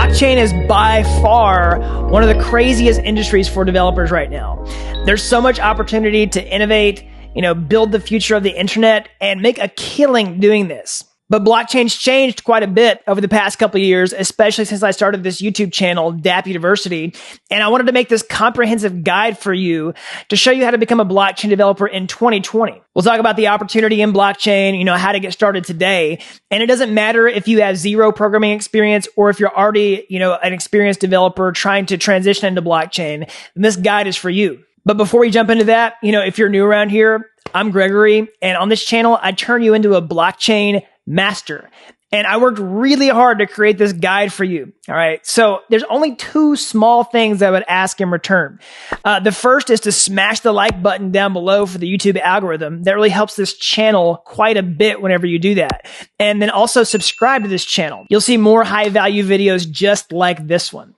Blockchain is by far one of the craziest industries for developers right now. There's so much opportunity to innovate, build the future of the internet and make a killing doing this. But blockchain's changed quite a bit over the past couple of years, especially since I started this YouTube channel, Dapp University. And I wanted to make this comprehensive guide for you to show you how to become a blockchain developer in 2020. We'll talk about the opportunity in blockchain, how to get started today. And it doesn't matter if you have zero programming experience or if you're already, an experienced developer trying to transition into blockchain, then this guide is for you. But before we jump into that, if you're new around here, I'm Gregory. And on this channel, I turn you into a blockchain master. And I worked really hard to create this guide for you. All right. So there's only two small things I would ask in return. The first is to smash the like button down below for the YouTube algorithm. That really helps this channel quite a bit whenever you do that. And then also subscribe to this channel. You'll see more high value videos just like this one.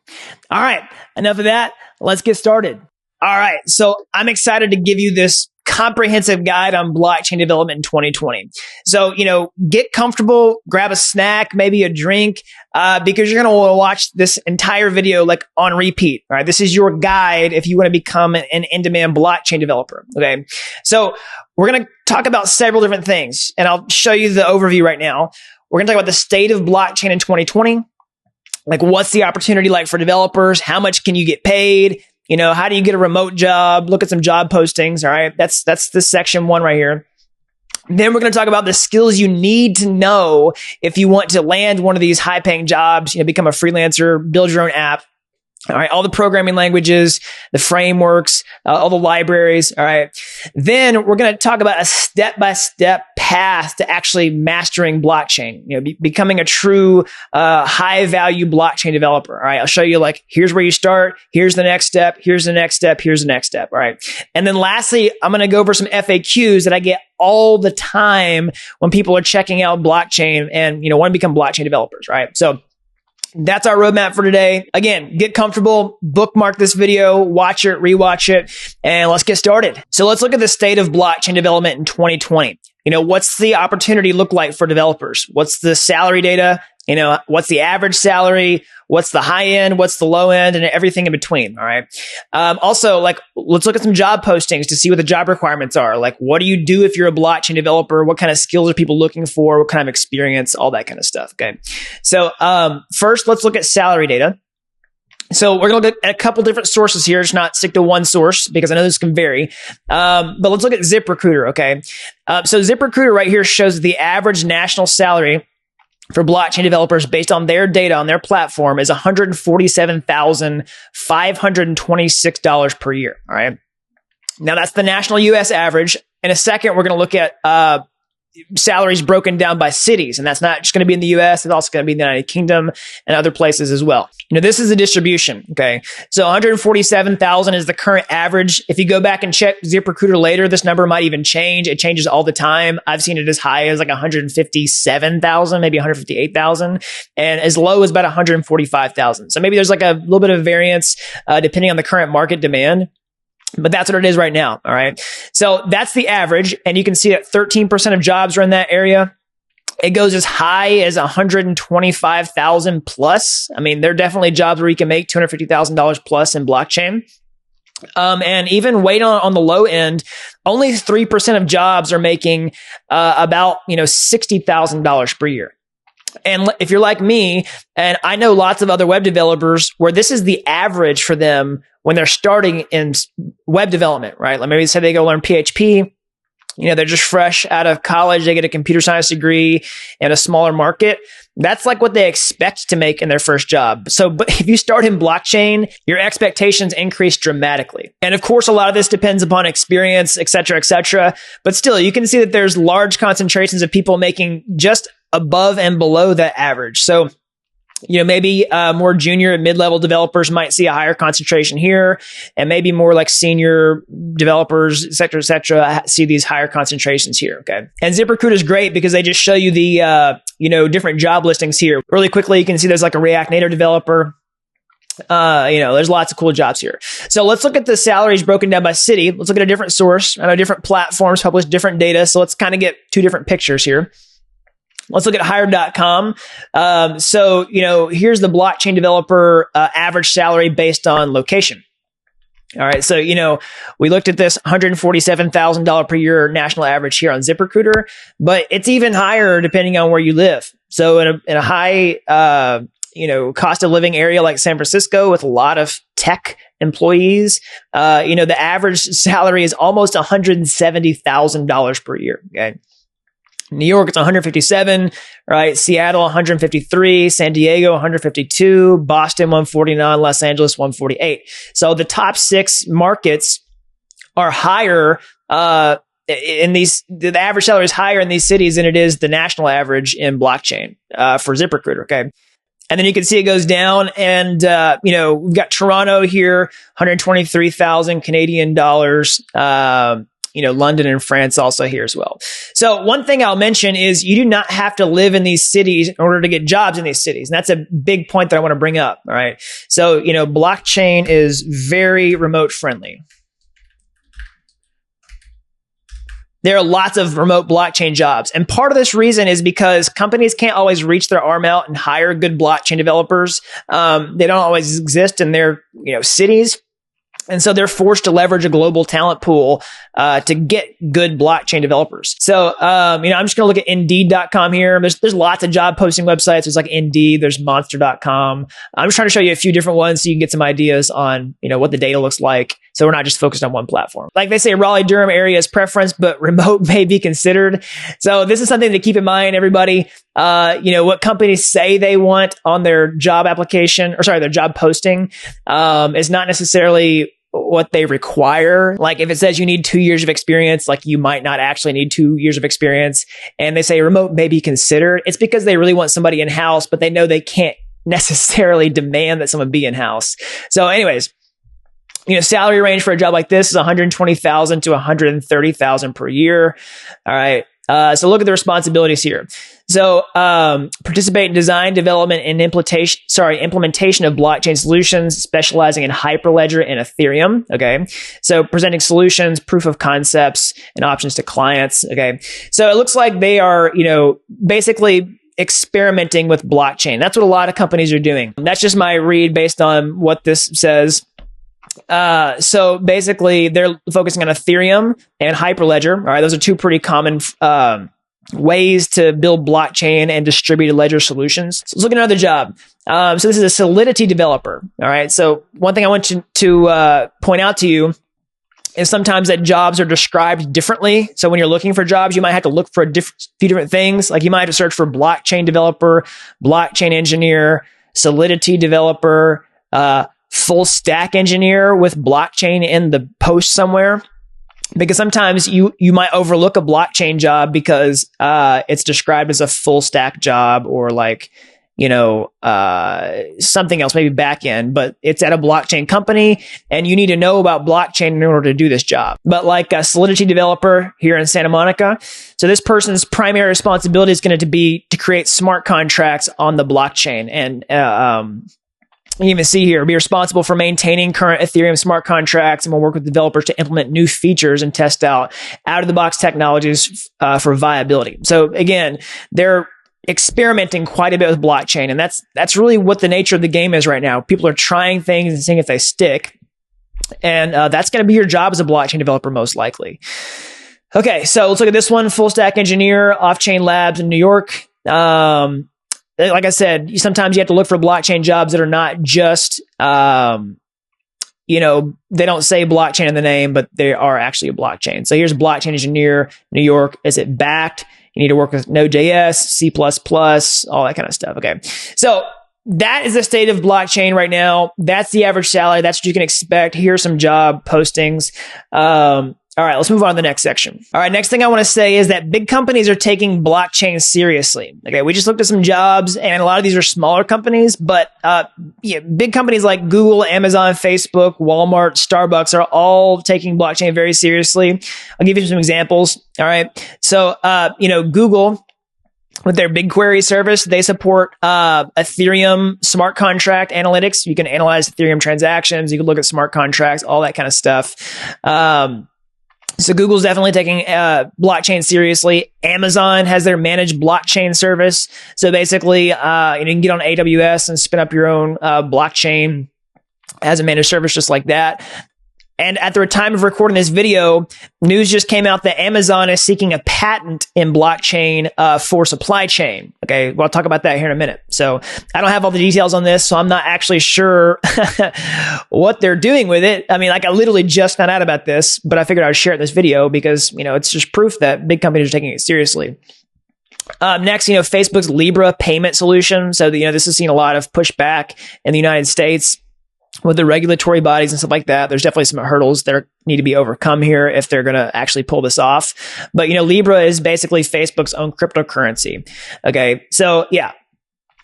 All right. Enough of that. Let's get started. All right. So I'm excited to give you this comprehensive guide on blockchain development in 2020. So, get comfortable, grab a snack, maybe a drink, because you're going to want to watch this entire video like on repeat. All right. This is your guide if you want to become an in-demand blockchain developer. Okay. So we're going to talk about several different things and I'll show you the overview right now. We're going to talk about the state of blockchain in 2020. Like what's the opportunity like for developers? How much can you get paid? How do you get a remote job? Look at some job postings. All right. That's this section one right here. Then we're going to talk about the skills you need to know if you want to land one of these high paying jobs, become a freelancer, build your own app. All right. All the programming languages, the frameworks, all the libraries. All right. Then we're going to talk about a step-by-step path to actually mastering blockchain, becoming a true, high value blockchain developer. All right. I'll show you here's where you start. Here's the next step. Here's the next step. Here's the next step. All right. And then lastly, I'm going to go over some FAQs that I get all the time when people are checking out blockchain and, want to become blockchain developers. Right. So that's our roadmap for today. Again, get comfortable, bookmark this video, watch it, rewatch it, and let's get started. So let's look at the state of blockchain development in 2020. What's the opportunity look like for developers? What's the salary data? What's the average salary? What's the high end? What's the low end? And everything in between. All right. Also, let's look at some job postings to see what the job requirements are. What do you do if you're a blockchain developer? What kind of skills are people looking for? What kind of experience? All that kind of stuff. Okay. So, first, let's look at salary data. So we're going to look at a couple different sources here. Just not stick to one source because I know this can vary. But let's look at ZipRecruiter. Okay. So ZipRecruiter right here shows the average national salary for blockchain developers based on their data on their platform is $147,526 per year. All right. Now that's the national US average. In a second, we're going to look at, salaries broken down by cities. And that's not just going to be in the US. It's also going to be in the United Kingdom and other places as well. This is a distribution. Okay. So 147,000 is the current average. If you go back and check ZipRecruiter later, this number might even change. It changes all the time. I've seen it as high as 157,000, maybe 158,000, and as low as about 145,000. So maybe there's a little bit of variance, depending on the current market demand. But that's what it is right now. All right. So that's the average. And you can see that 13% of jobs are in that area. It goes as high as 125,000 plus. I mean, there are definitely jobs where you can make $250,000 plus in blockchain. And even wait on the low end, only 3% of jobs are making, about, $60,000 per year. And if you're like me, and I know lots of other web developers where this is the average for them when they're starting in web development, right? Maybe say they go learn PHP, they're just fresh out of college. They get a computer science degree in a smaller market. That's what they expect to make in their first job. So, but if you start in blockchain, your expectations increase dramatically. And of course, a lot of this depends upon experience, et cetera, et cetera. But still, you can see that there's large concentrations of people making just above and below that average. So, maybe more junior and mid-level developers might see a higher concentration here, and maybe more senior developers, et cetera, see these higher concentrations here. Okay. And ZipRecruiter is great because they just show you the, different job listings here. Really quickly, you can see there's a React Native developer. There's lots of cool jobs here. So let's look at the salaries broken down by city. Let's look at a different source. I know different platforms publish different data. So let's kind of get two different pictures here. Let's look at Hired.com. So, here's the blockchain developer average salary based on location. All right. So, we looked at this $147,000 per year national average here on ZipRecruiter, but it's even higher depending on where you live. So in a high, cost of living area like San Francisco with a lot of tech employees, the average salary is almost $170,000 per year. Okay. New York, it's 157, right? Seattle, 153, San Diego, 152, Boston, 149, Los Angeles, 148. So the top 6 markets are higher, the average salary is higher in these cities than it is the national average in blockchain, for ZipRecruiter. Okay. And then you can see it goes down and, we've got Toronto here, 123,000 Canadian dollars. London and France also here as well. So one thing I'll mention is you do not have to live in these cities in order to get jobs in these cities. And that's a big point that I want to bring up. All right. So, blockchain is very remote friendly. There are lots of remote blockchain jobs. And part of this reason is because companies can't always reach their arm out and hire good blockchain developers. They don't always exist in their, cities. And so they're forced to leverage a global talent pool to get good blockchain developers. So, I'm just going to look at Indeed.com here. There's lots of job posting websites. There's like Indeed, there's Monster.com. I'm just trying to show you a few different ones so you can get some ideas on, what the data looks like. So we're not just focused on one platform. Like they say, Raleigh-Durham area is preference, but remote may be considered. So this is something to keep in mind, everybody. What companies say they want on their job application, their job posting, is not necessarily what they require. Like if it says you need 2 years of experience, like you might not actually need 2 years of experience. And they say remote may be considered. It's because they really want somebody in-house, but they know they can't necessarily demand that someone be in-house. So anyways, salary range for a job like this is $120,000 to $130,000 per year. All right. So look at the responsibilities here. So, participate in design, development, and implementation of blockchain solutions, specializing in Hyperledger and Ethereum. Okay. So presenting solutions, proof of concepts, and options to clients. Okay. So it looks like they are, basically experimenting with blockchain. That's what a lot of companies are doing. That's just my read based on what this says. So basically they're focusing on Ethereum and Hyperledger. All right. Those are two pretty common, ways to build blockchain and distributed ledger solutions. So let's look at another job. So this is a Solidity developer. All right. So one thing I want to point out to you is sometimes that jobs are described differently. So when you're looking for jobs, you might have to look for few different things. Like you might have to search for blockchain developer, blockchain engineer, Solidity developer, full stack engineer with blockchain in the post somewhere. Because sometimes you might overlook a blockchain job because it's described as a full stack job or like, something else, maybe back end, but it's at a blockchain company and you need to know about blockchain in order to do this job. But like a Solidity developer here in Santa Monica, so this person's primary responsibility is going to be to create smart contracts on the blockchain. And you can even see here, be responsible for maintaining current Ethereum smart contracts, and will work with developers to implement new features and test out of the box technologies for viability. So again, they're experimenting quite a bit with blockchain, and that's really what the nature of the game is right now. People are trying things and seeing if they stick, and that's going to be your job as a blockchain developer most likely. Okay, so let's look at this one: full stack engineer, Off-Chain Labs in New York. Like I said, sometimes you have to look for blockchain jobs that are not just, they don't say blockchain in the name, but they are actually a blockchain. So here's a blockchain engineer, New York. Is it backed? You need to work with Node.js, C++, all that kind of stuff. Okay. So that is the state of blockchain right now. That's the average salary. That's what you can expect. Here's some job postings. All right, let's move on to the next section. All right, next thing I want to say is that big companies are taking blockchain seriously. Okay, we just looked at some jobs, and a lot of these are smaller companies, but big companies like Google, Amazon, Facebook, Walmart, Starbucks are all taking blockchain very seriously. I'll give you some examples. All right, so Google, with their BigQuery service, they support Ethereum smart contract analytics. You can analyze Ethereum transactions. You can look at smart contracts, all that kind of stuff. So Google's definitely taking blockchain seriously. Amazon has their managed blockchain service. So basically, you can get on AWS and spin up your own blockchain as a managed service just like that. And at the time of recording this video, news just came out that Amazon is seeking a patent in blockchain for supply chain. Okay, well, I'll talk about that here in a minute. So I don't have all the details on this, so I'm not actually sure what they're doing with it. I mean, like I literally just found out about this, but I figured I'd share it in this video because, it's just proof that big companies are taking it seriously. Next, Facebook's Libra payment solution. So, this has seen a lot of pushback in the United States with the regulatory bodies and stuff like that. There's definitely some hurdles that need to be overcome here if they're going to actually pull this off. But, Libra is basically Facebook's own cryptocurrency. Okay. So yeah,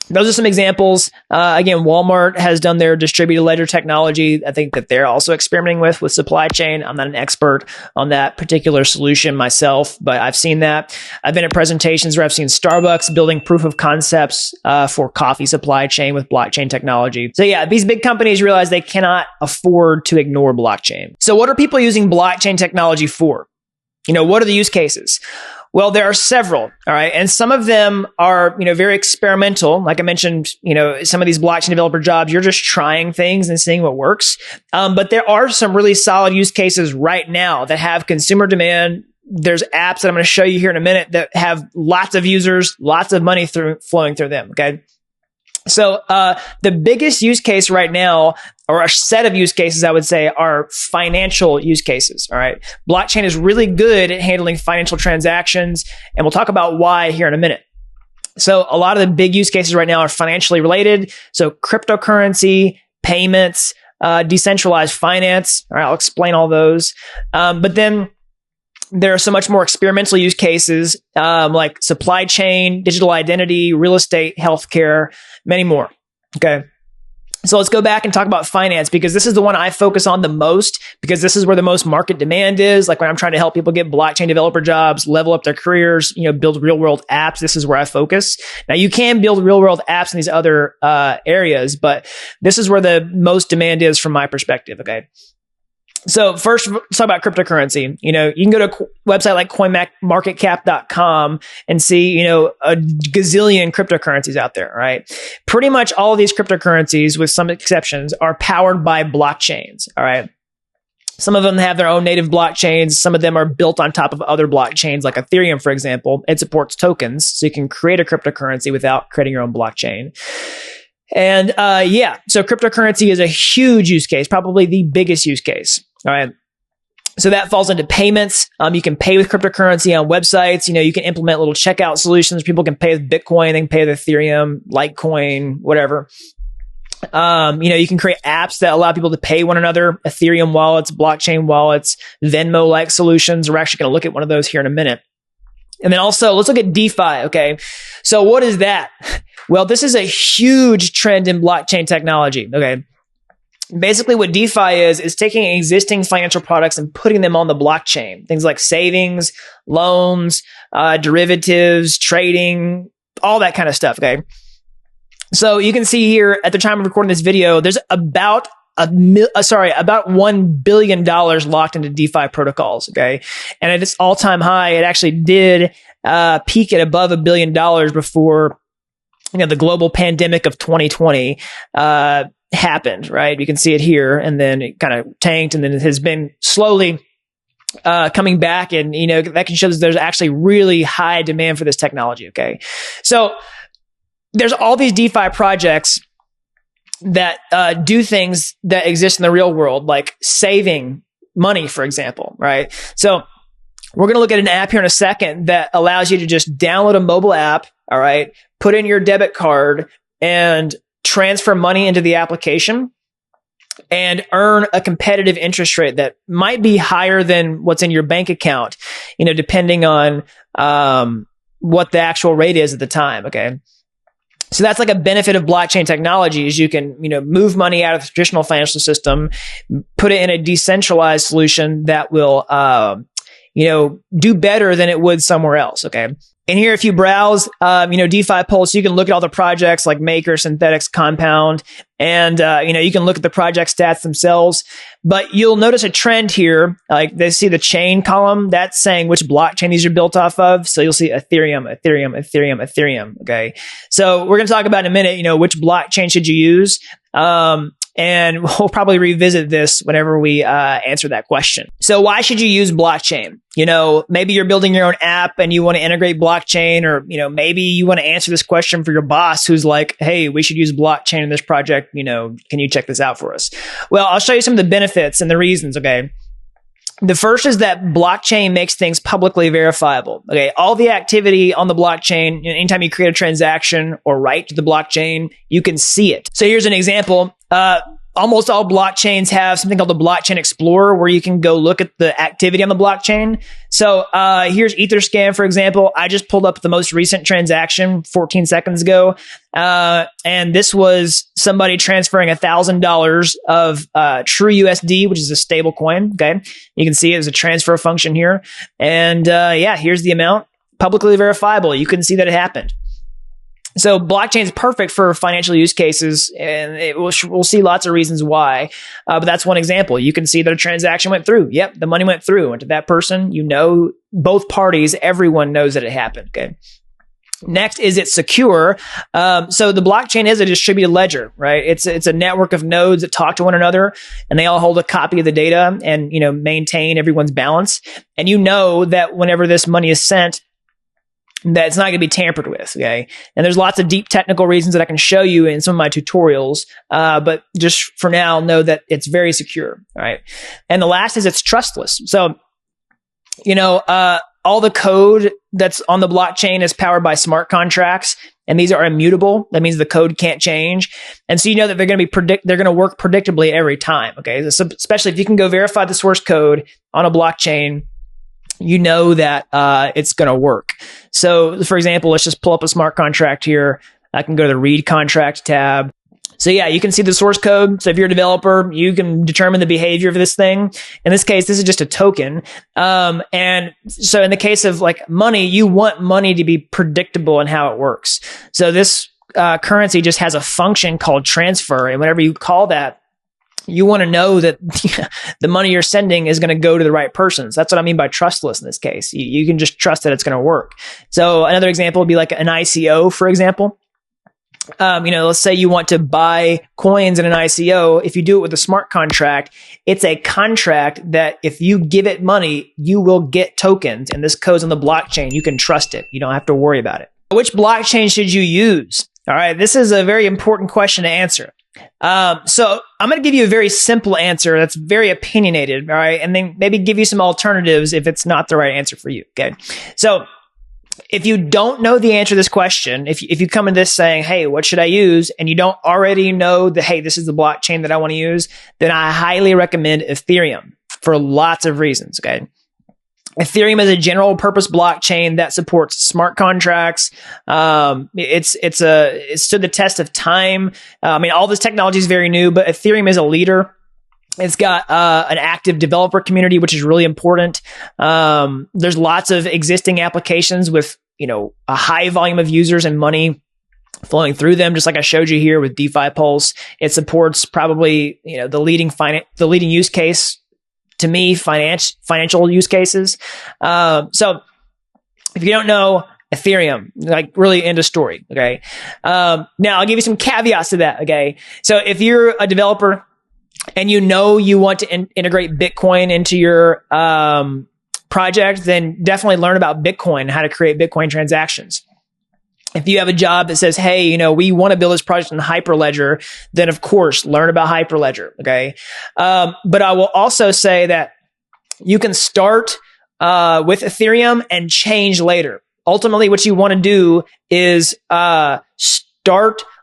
those are some examples. Again, Walmart has done their distributed ledger technology. I think that they're also experimenting with supply chain. I'm not an expert on that particular solution myself, but I've seen that. I've been at presentations where I've seen Starbucks building proof of concepts for coffee supply chain with blockchain technology. So yeah, these big companies realize they cannot afford to ignore blockchain. So what are people using blockchain technology for? What are the use cases? Well, there are several, all right? And some of them are, very experimental. Like I mentioned, some of these blockchain developer jobs, you're just trying things and seeing what works. But there are some really solid use cases right now that have consumer demand. There's apps that I'm going to show you here in a minute that have lots of users, lots of money flowing through them, okay? So the biggest use case right now, or a set of use cases, I would say, are financial use cases. All right. Blockchain is really good at handling financial transactions, and we'll talk about why here in a minute. So a lot of the big use cases right now are financially related. So cryptocurrency, payments, decentralized finance. All right. I'll explain all those. But then there are so much more experimental use cases like supply chain, digital identity, real estate, healthcare, many more. Okay. So let's go back and talk about finance, because this is the one I focus on the most, because this is where the most market demand is. Like when I'm trying to help people get blockchain developer jobs, level up their careers, build real world apps, this is where I focus. Now you can build real world apps in these other areas, but this is where the most demand is from my perspective. Okay. So first, let's talk about cryptocurrency. You can go to a website like coinmarketcap.com and see, a gazillion cryptocurrencies out there, right? Pretty much all of these cryptocurrencies, with some exceptions, are powered by blockchains, all right? Some of them have their own native blockchains. Some of them are built on top of other blockchains, like Ethereum, for example. It supports tokens, so you can create a cryptocurrency without creating your own blockchain. And so cryptocurrency is a huge use case, probably the biggest use case. All right. So that falls into payments. You can pay with cryptocurrency on websites. You can implement little checkout solutions. People can pay with Bitcoin, they can pay with Ethereum, Litecoin, whatever. You can create apps that allow people to pay one another, Ethereum wallets, blockchain wallets, Venmo-like solutions. We're actually going to look at one of those here in a minute. And then also, let's look at DeFi, okay? So what is that? Well, this is a huge trend in blockchain technology, okay? Basically, what DeFi is taking existing financial products and putting them on the blockchain. Things like savings, loans, derivatives, trading, all that kind of stuff, okay? So you can see here at the time of recording this video, there's about $1 billion locked into DeFi protocols, okay? And at its all-time high, it actually did peak at above $1 billion before, the global pandemic of 2020 happened, right? You can see it here, and then it kind of tanked, and then it has been slowly coming back, and that can show that there's actually really high demand for this technology, okay? So there's all these DeFi projects that do things that exist in the real world, like saving money, for example, right? So we're going to look at an app here in a second that allows you to just download a mobile app, all right, put in your debit card and transfer money into the application and earn a competitive interest rate that might be higher than what's in your bank account, depending on what the actual rate is at the time, okay? So that's like a benefit of blockchain technology, is you can, move money out of the traditional financial system, put it in a decentralized solution that will, do better than it would somewhere else. Okay. And here, if you browse, DeFi Pulse, you can look at all the projects like Maker, Synthetics, Compound, and, you can look at the project stats themselves. But you'll notice a trend here. Like they see the chain column, that's saying which blockchain these are built off of. So you'll see Ethereum. Okay. So we're going to talk about in a minute, which blockchain should you use? And we'll probably revisit this whenever we answer that question. So why should you use blockchain? Maybe you're building your own app and you want to integrate blockchain, or, maybe you want to answer this question for your boss who's like, hey, we should use blockchain in this project. Can you check this out for us? Well, I'll show you some of the benefits and the reasons. Okay. The first is that blockchain makes things publicly verifiable. Okay. All the activity on the blockchain, anytime you create a transaction or write to the blockchain, you can see it. So here's an example. Almost all blockchains have something called the Blockchain Explorer, where you can go look at the activity on the blockchain. So here's Etherscan, for example. I just pulled up the most recent transaction 14 seconds ago. And this was somebody transferring $1,000 of True USD, which is a stable coin. Okay. You can see it as a transfer function here. And here's the amount. Publicly verifiable. You can see that it happened. So blockchain is perfect for financial use cases, and we'll see lots of reasons why. But that's one example. You can see that a transaction went through. Yep, the money went through. And to that person, both parties, everyone knows that it happened. Okay. Next is it's secure. So the blockchain is a distributed ledger, right? It's a network of nodes that talk to one another, and they all hold a copy of the data and, maintain everyone's balance. And that whenever this money is sent, that it's not going to be tampered with, okay? And there's lots of deep technical reasons that I can show you in some of my tutorials, but just for now, know that it's very secure, all right? And the last is it's trustless. So, all the code that's on the blockchain is powered by smart contracts, and these are immutable. That means the code can't change. And so that they're going to work predictably every time, okay? So especially if you can go verify the source code on a blockchain, that it's going to work. So, for example, let's just pull up a smart contract here. I can go to the read contract tab. So you can see the source code. So if you're a developer, you can determine the behavior of this thing. In this case, this is just a token. And so in the case of like money, you want money to be predictable in how it works. So this currency just has a function called transfer. And whenever you call that, you want to know that the money you're sending is going to go to the right persons. That's what I mean by trustless in this case. You can just trust that it's going to work. So another example would be like an ICO, for example. Let's say you want to buy coins in an ICO. If you do it with a smart contract, it's a contract that if you give it money, you will get tokens. And this code's on the blockchain. You can trust it. You don't have to worry about it. Which blockchain should you use? All right. This is a very important question to answer. So I'm going to give you a very simple answer that's very opinionated, all right? And then maybe give you some alternatives if it's not the right answer for you, okay? So if you don't know the answer to this question, if you come in this saying, hey, what should I use? And you don't already know that, hey, this is the blockchain that I want to use, then I highly recommend Ethereum for lots of reasons, okay? Ethereum is a general purpose blockchain that supports smart contracts. It's stood the test of time. All this technology is very new, but Ethereum is a leader. It's got an active developer community, which is really important. There's lots of existing applications with a high volume of users and money flowing through them, just like I showed you here with DeFi Pulse. It supports probably the leading use case. To me, financial use cases. So if you don't know Ethereum, like really end of story. Okay. Now I'll give you some caveats to that. Okay. So if you're a developer and you want to integrate Bitcoin into your project, then definitely learn about Bitcoin and how to create Bitcoin transactions. If you have a job that says, hey, we want to build this project in Hyperledger, then of course, learn about Hyperledger, okay? But I will also say that you can start with Ethereum and change later. Ultimately, what you want to do is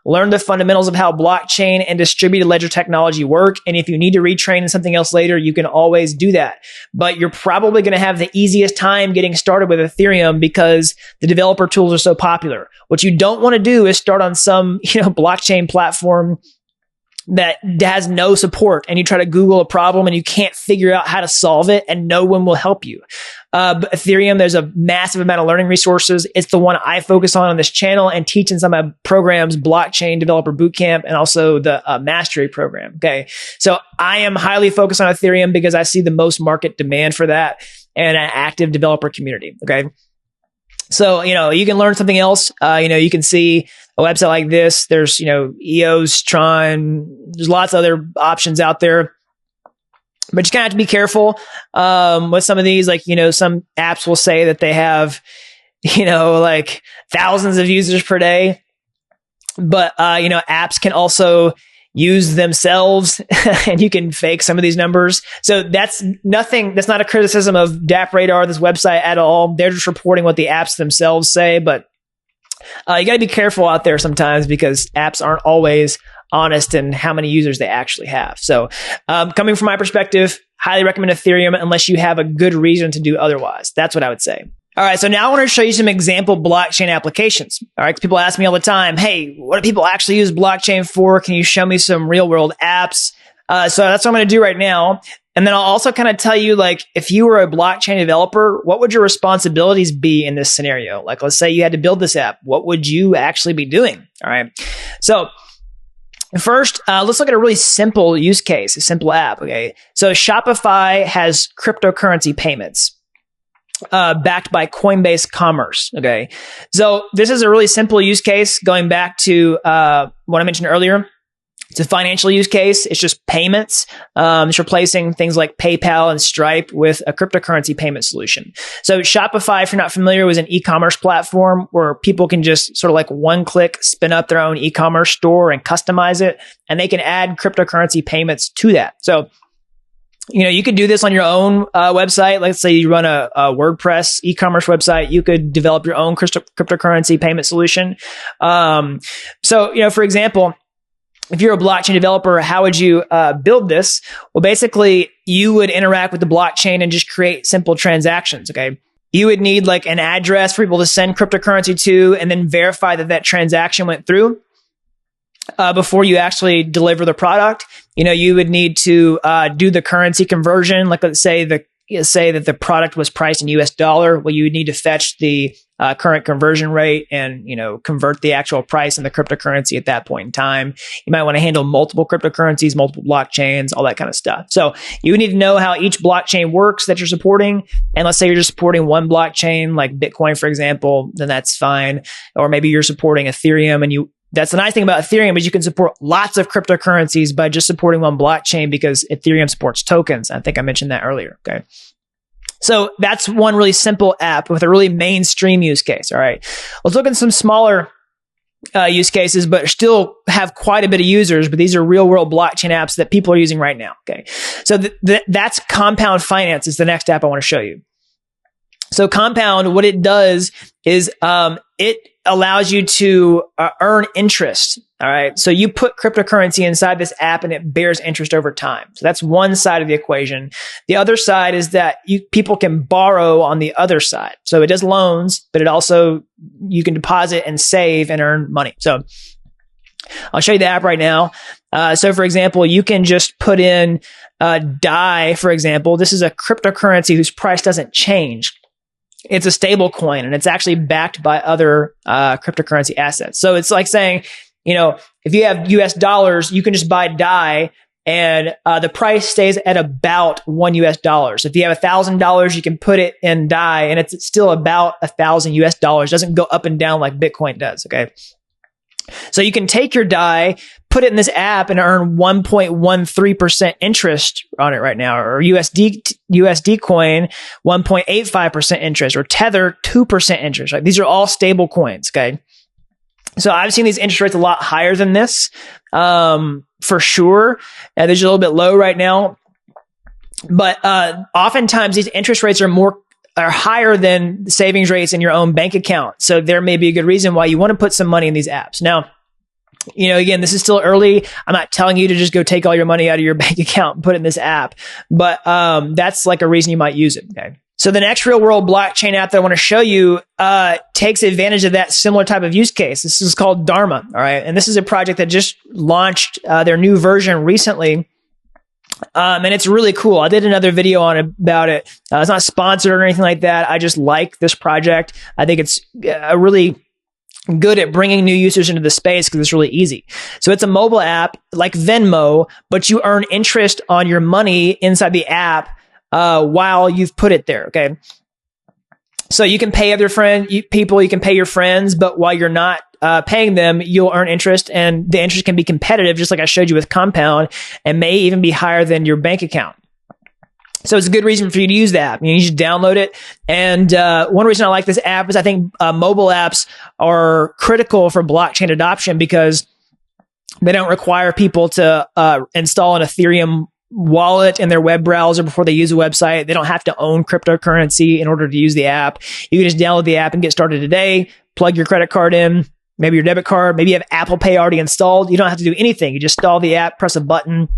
learn the fundamentals of how blockchain and distributed ledger technology work. And if you need to retrain in something else later, you can always do that. But you're probably going to have the easiest time getting started with Ethereum because the developer tools are so popular. What you don't want to do is start on some, blockchain platform that has no support and you try to Google a problem and you can't figure out how to solve it and no one will help you. But Ethereum, there's a massive amount of learning resources. It's the one I focus on this channel and teach in some of my programs, Blockchain Developer Bootcamp, and also the Mastery program. Okay. So I am highly focused on Ethereum because I see the most market demand for that and an active developer community. Okay. So, you can learn something else. You can see a website like this. There's, EOS, Tron. There's lots of other options out there. But you kind of have to be careful with some of these. Like, some apps will say that they have, like thousands of users per day. But, apps can also use themselves and you can fake some of these numbers. So that's not a criticism of Dapp Radar, this website at all. They're just reporting what the apps themselves say. But you got to be careful out there sometimes because apps aren't always honest in how many users they actually have. So coming from my perspective, highly recommend Ethereum unless you have a good reason to do otherwise. That's what I would say. All right, so now I want to show you some example blockchain applications. All right, people ask me all the time, hey, what do people actually use blockchain for? Can you show me some real world apps? So that's what I'm going to do right now. And then I'll also kind of tell you, like, if you were a blockchain developer, what would your responsibilities be in this scenario? Like, let's say you had to build this app. What would you actually be doing? All right. So first, let's look at a really simple use case, a simple app. Okay. So Shopify has cryptocurrency payments backed by Coinbase Commerce. Okay. So this is a really simple use case going back to what I mentioned earlier. It's a financial use case. It's just payments. It's replacing things like PayPal and Stripe with a cryptocurrency payment solution. So Shopify, if you're not familiar, was an e-commerce platform where people can just sort of like one click spin up their own e-commerce store and customize it, and they can add cryptocurrency payments to that. So you could do this on your own website. Let's say you run a WordPress e-commerce website. You could develop your own cryptocurrency payment solution. So, for example, if you're a blockchain developer, how would you build this? Well, basically, you would interact with the blockchain and just create simple transactions, okay? You would need like an address for people to send cryptocurrency to and then verify that that transaction went through. Before you actually deliver the product, you would need to do the currency conversion. Like, let's say that the product was priced in US dollar. Well, you would need to fetch the current conversion rate and, convert the actual price in the cryptocurrency at that point in time. You might want to handle multiple cryptocurrencies, multiple blockchains, all that kind of stuff. So you need to know how each blockchain works that you're supporting. And let's say you're just supporting one blockchain, like Bitcoin, for example, then that's fine. Or maybe you're supporting Ethereum and that's the nice thing about Ethereum is you can support lots of cryptocurrencies by just supporting one blockchain because Ethereum supports tokens. I think I mentioned that earlier. Okay. So that's one really simple app with a really mainstream use case. All right. Let's look at some smaller use cases, but still have quite a bit of users. But these are real world blockchain apps that people are using right now. Okay. So that's Compound Finance is the next app I want to show you. So Compound, what it does is it allows you to earn interest. All right. So you put cryptocurrency inside this app and it bears interest over time. So that's one side of the equation. The other side is that people can borrow on the other side. So it does loans, but it also, you can deposit and save and earn money. So I'll show you the app right now. So for example, you can just put in DAI, for example. This is a cryptocurrency whose price doesn't change. It's a stable coin and it's actually backed by other cryptocurrency assets. So it's like saying, if you have US dollars, you can just buy DAI and the price stays at about $1 US. If you have $1,000, you can put it in DAI and it's still about $1,000 US. It doesn't go up and down like Bitcoin does. Okay. So you can take your DAI, put it in this app and earn 1.13% interest on it right now, or USD coin, 1.85% interest, or Tether, 2% interest. Right? These are all stable coins. Okay. So I've seen these interest rates a lot higher than this, for sure. They're just a little bit low right now, but oftentimes these interest rates are higher than savings rates in your own bank account. So there may be a good reason why you want to put some money in these apps. Now, again, this is still early. I'm not telling you to just go take all your money out of your bank account and put it in this app, but that's like a reason you might use it. Okay. So the next real world blockchain app that I want to show you takes advantage of that similar type of use case. This is called Dharma. All right. And this is a project that just launched their new version recently. And it's really cool. I did another video about it. It's not sponsored or anything like that. I just like this project. I think it's really good at bringing new users into the space because it's really easy. So it's a mobile app like Venmo, but you earn interest on your money inside the app while you've put it there. Okay. So you can pay other people, you can pay your friends, but while you're not paying them, you'll earn interest, and the interest can be competitive, just like I showed you with Compound, and may even be higher than your bank account. So it's a good reason for you to use the app. You just download it. And one reason I like this app is I think mobile apps are critical for blockchain adoption because they don't require people to install an Ethereum wallet in their web browser before they use a website. They don't have to own cryptocurrency in order to use the app. You can just download the app and get started today, plug your credit card in, maybe your debit card, maybe you have Apple Pay already installed. You don't have to do anything. You just install the app, press a button,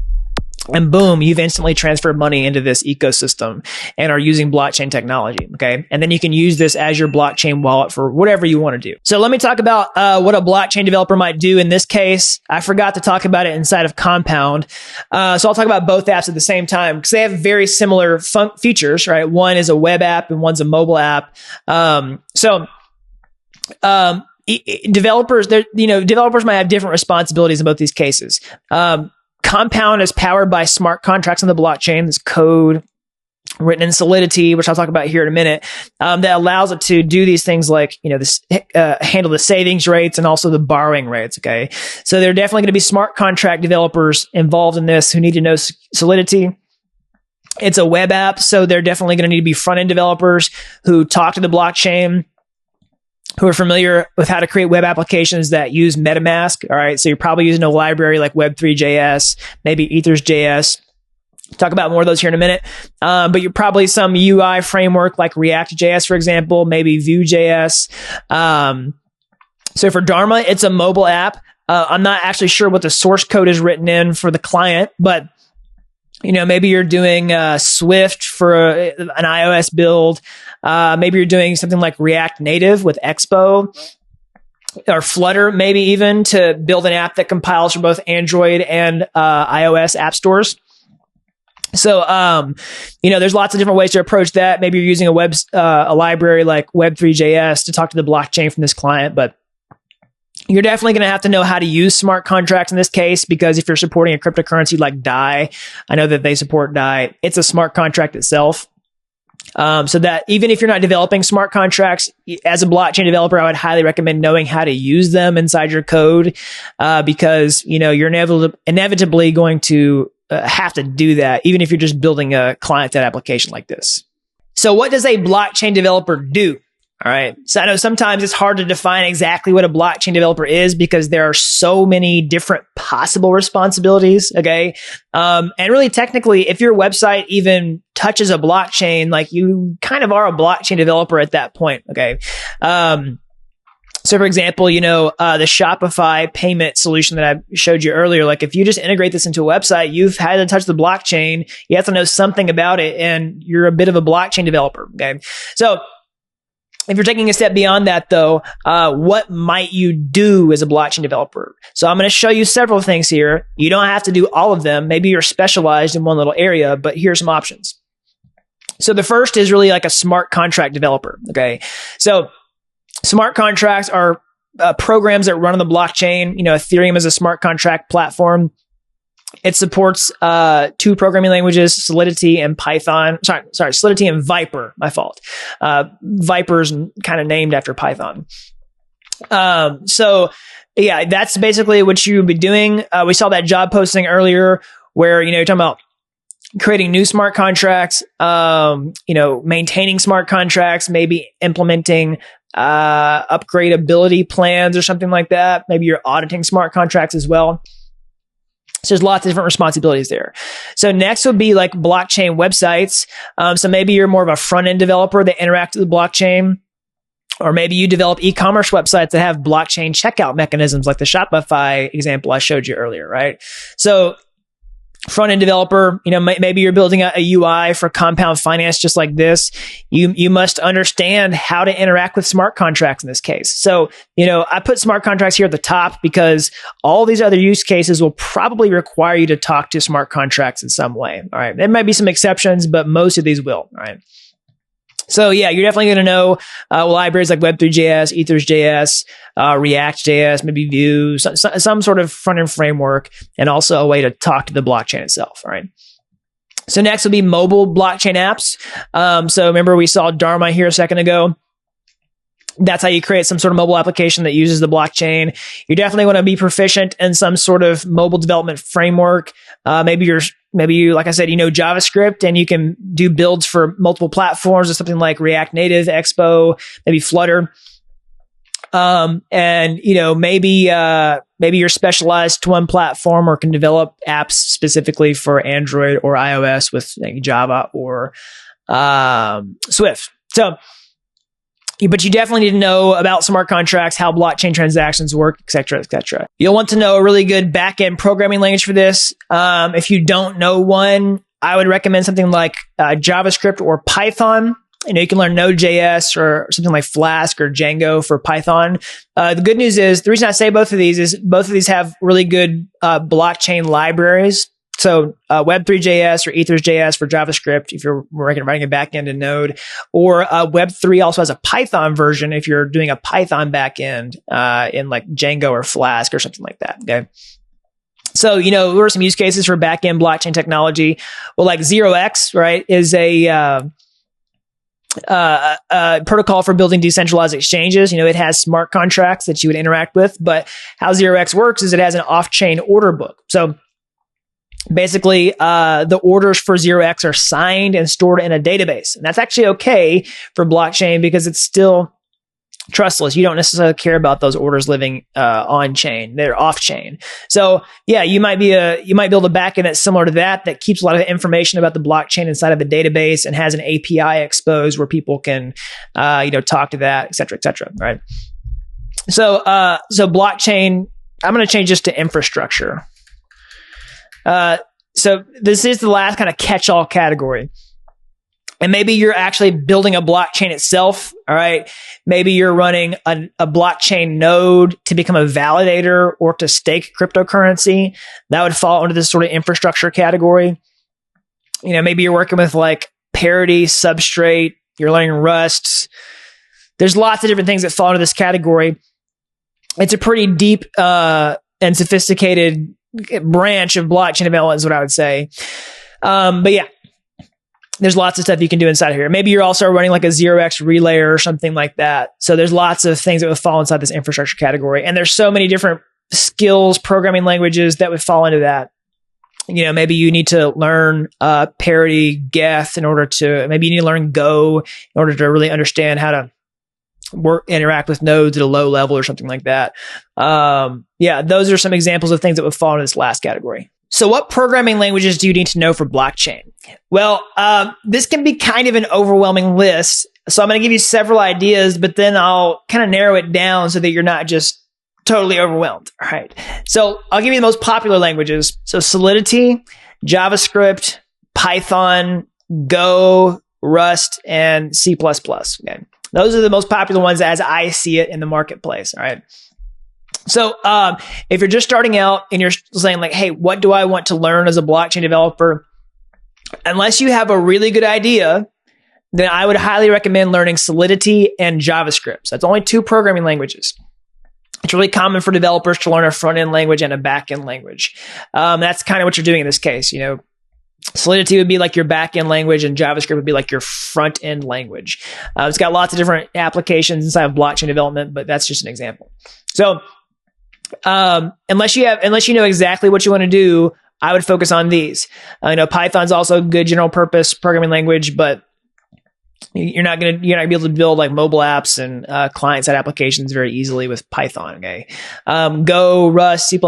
and boom, you've instantly transferred money into this ecosystem and are using blockchain technology. Okay. And then you can use this as your blockchain wallet for whatever you want to do. So let me talk about what a blockchain developer might do in this case. I forgot to talk about it inside of Compound. So I'll talk about both apps at the same time because they have very similar features, right? One is a web app and one's a mobile app. Developers might have different responsibilities in both these cases. Compound is powered by smart contracts on the blockchain. This code written in Solidity, which I'll talk about here in a minute, that allows it to do these things like, handle the savings rates and also the borrowing rates. Okay. So there are definitely going to be smart contract developers involved in this who need to know Solidity. It's a web app. So they're definitely going to need to be front-end developers who talk to the blockchain, who are familiar with how to create web applications that use MetaMask. All right. So you're probably using a library like Web3.js, maybe Ethers.js. Talk about more of those here in a minute. But you're probably some UI framework like React.js, for example, maybe Vue.js. So for Dharma, it's a mobile app. I'm not actually sure what the source code is written in for the client, but maybe you're doing Swift for an iOS build. Maybe you're doing something like React Native with Expo or Flutter, maybe even to build an app that compiles for both Android and iOS app stores. So, there's lots of different ways to approach that. Maybe you're using a library like Web3.js to talk to the blockchain from this client, but you're definitely going to have to know how to use smart contracts in this case, because if you're supporting a cryptocurrency like DAI, I know that they support DAI. It's a smart contract itself. So that even if you're not developing smart contracts, as a blockchain developer, I would highly recommend knowing how to use them inside your code, because, you're inevitably going to have to do that, even if you're just building a client-side application like this. So what does a blockchain developer do? All right. So I know sometimes it's hard to define exactly what a blockchain developer is because there are so many different possible responsibilities. Okay. And really technically, if your website even touches a blockchain, like you kind of are a blockchain developer at that point. Okay. So for example, the Shopify payment solution that I showed you earlier, like if you just integrate this into a website, you've had to touch the blockchain. You have to know something about it and you're a bit of a blockchain developer. Okay. So if you're taking a step beyond that, though, what might you do as a blockchain developer? So I'm going to show you several things here. You don't have to do all of them. Maybe you're specialized in one little area, but here's some options. So the first is really like a smart contract developer. Okay. So smart contracts are programs that run on the blockchain. Ethereum is a smart contract platform. It supports two programming languages, Solidity and Python. Solidity and Viper. My fault. Viper's kind of named after Python. So yeah, that's basically what you would be doing. We saw that job posting earlier where, you're talking about creating new smart contracts, maintaining smart contracts, maybe implementing upgradability plans or something like that. Maybe you're auditing smart contracts as well. So there's lots of different responsibilities there. So next would be like blockchain websites. So maybe you're more of a front-end developer that interacts with the blockchain, or maybe you develop e-commerce websites that have blockchain checkout mechanisms like the Shopify example I showed you earlier, right? So front-end developer, maybe you're building a UI for compound finance just like this. You must understand how to interact with smart contracts in this case. So, I put smart contracts here at the top because all these other use cases will probably require you to talk to smart contracts in some way. All right. There might be some exceptions, but most of these will. All right. So yeah, you're definitely going to know libraries like Web3.js, Ethers.js, React.js, maybe Vue, some sort of front-end framework, and also a way to talk to the blockchain itself. All right. So next will be mobile blockchain apps. So remember we saw Dharma here a second ago. That's how you create some sort of mobile application that uses the blockchain. You definitely want to be proficient in some sort of mobile development framework. Maybe you, like I said, JavaScript, and you can do builds for multiple platforms or something like React Native, Expo, maybe Flutter. Maybe you're specialized to one platform or can develop apps specifically for Android or iOS with Java or Swift. But you definitely need to know about smart contracts, how blockchain transactions work, et cetera, et cetera. You'll want to know a really good back-end programming language for this. If you don't know one, I would recommend something like JavaScript or Python. You can learn Node.js or something like Flask or Django for Python. The good news is, the reason I say both of these is both of these have really good blockchain libraries. So Web3.js or Ethers.js for JavaScript, if you're writing a backend in Node, or Web3 also has a Python version if you're doing a Python backend in like Django or Flask or something like that. Okay. So, there are some use cases for backend blockchain technology. Well, like 0x, right, is a protocol for building decentralized exchanges. It has smart contracts that you would interact with, but how 0x works is it has an off-chain order book. So basically, the orders for 0x are signed and stored in a database. And that's actually okay for blockchain because it's still trustless. You don't necessarily care about those orders living on chain. They're off chain. So yeah, you might build a backend that's similar to that keeps a lot of information about the blockchain inside of a database and has an API exposed where people can talk to that, et cetera, et cetera. Right. So blockchain, I'm going to change this to infrastructure. So this is the last kind of catch-all category. And maybe you're actually building a blockchain itself. All right. Maybe you're running a blockchain node to become a validator or to stake cryptocurrency. That would fall under this sort of infrastructure category. Maybe you're working with like Parity, Substrate, you're learning Rust. There's lots of different things that fall into this category. It's a pretty deep and sophisticated branch of blockchain development is what I would say. But yeah, there's lots of stuff you can do inside of here. Maybe you're also running like a 0x relayer or something like that. So there's lots of things that would fall inside this infrastructure category. And there's so many different skills, programming languages that would fall into that. Maybe you need to learn Parity, Geth maybe you need to learn Go in order to really understand how to interact with nodes at a low level or something like that. Yeah, those are some examples of things that would fall into this last category. So what programming languages do you need to know for blockchain? Well, this can be kind of an overwhelming list. So I'm going to give you several ideas, but then I'll kind of narrow it down so that you're not just totally overwhelmed. All right. So I'll give you the most popular languages. So Solidity, JavaScript, Python, Go, Rust, and C++. Okay. Those are the most popular ones as I see it in the marketplace. All right. So if you're just starting out and you're saying like, hey, what do I want to learn as a blockchain developer? Unless you have a really good idea, then I would highly recommend learning Solidity and JavaScript. So that's only two programming languages. It's really common for developers to learn a front-end language and a back-end language. That's kind of what you're doing in this case. Solidity would be like your back-end language and JavaScript would be like your front-end language. It's got lots of different applications inside of blockchain development, but that's just an example. So unless you know exactly what you want to do, I would focus on these. Python's also a good general purpose programming language, but you're not going to be able to build like mobile apps and client-side applications very easily with Python. Okay. Go, Rust, C++,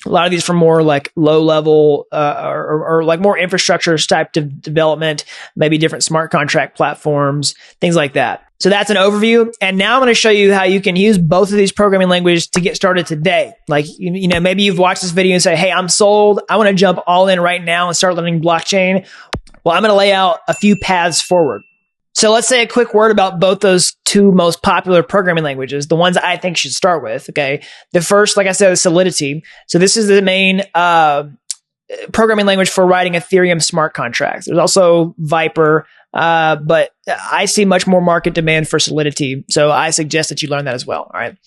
A lot of these for more like low level or like more infrastructure type of development, maybe different smart contract platforms, things like that. So that's an overview. And now I'm going to show you how you can use both of these programming languages to get started today. Like, you know, maybe you've watched this video and say, hey, I'm sold. I want to jump all in right now and start learning blockchain. Well, I'm going to lay out a few paths forward. So let's say a quick word about both those two most popular programming languages, the ones I think you should start with. Okay. The first, like I said, is Solidity. So this is the main programming language for writing Ethereum smart contracts. There's also Viper, but I see much more market demand for Solidity. So I suggest that you learn that as well. All right.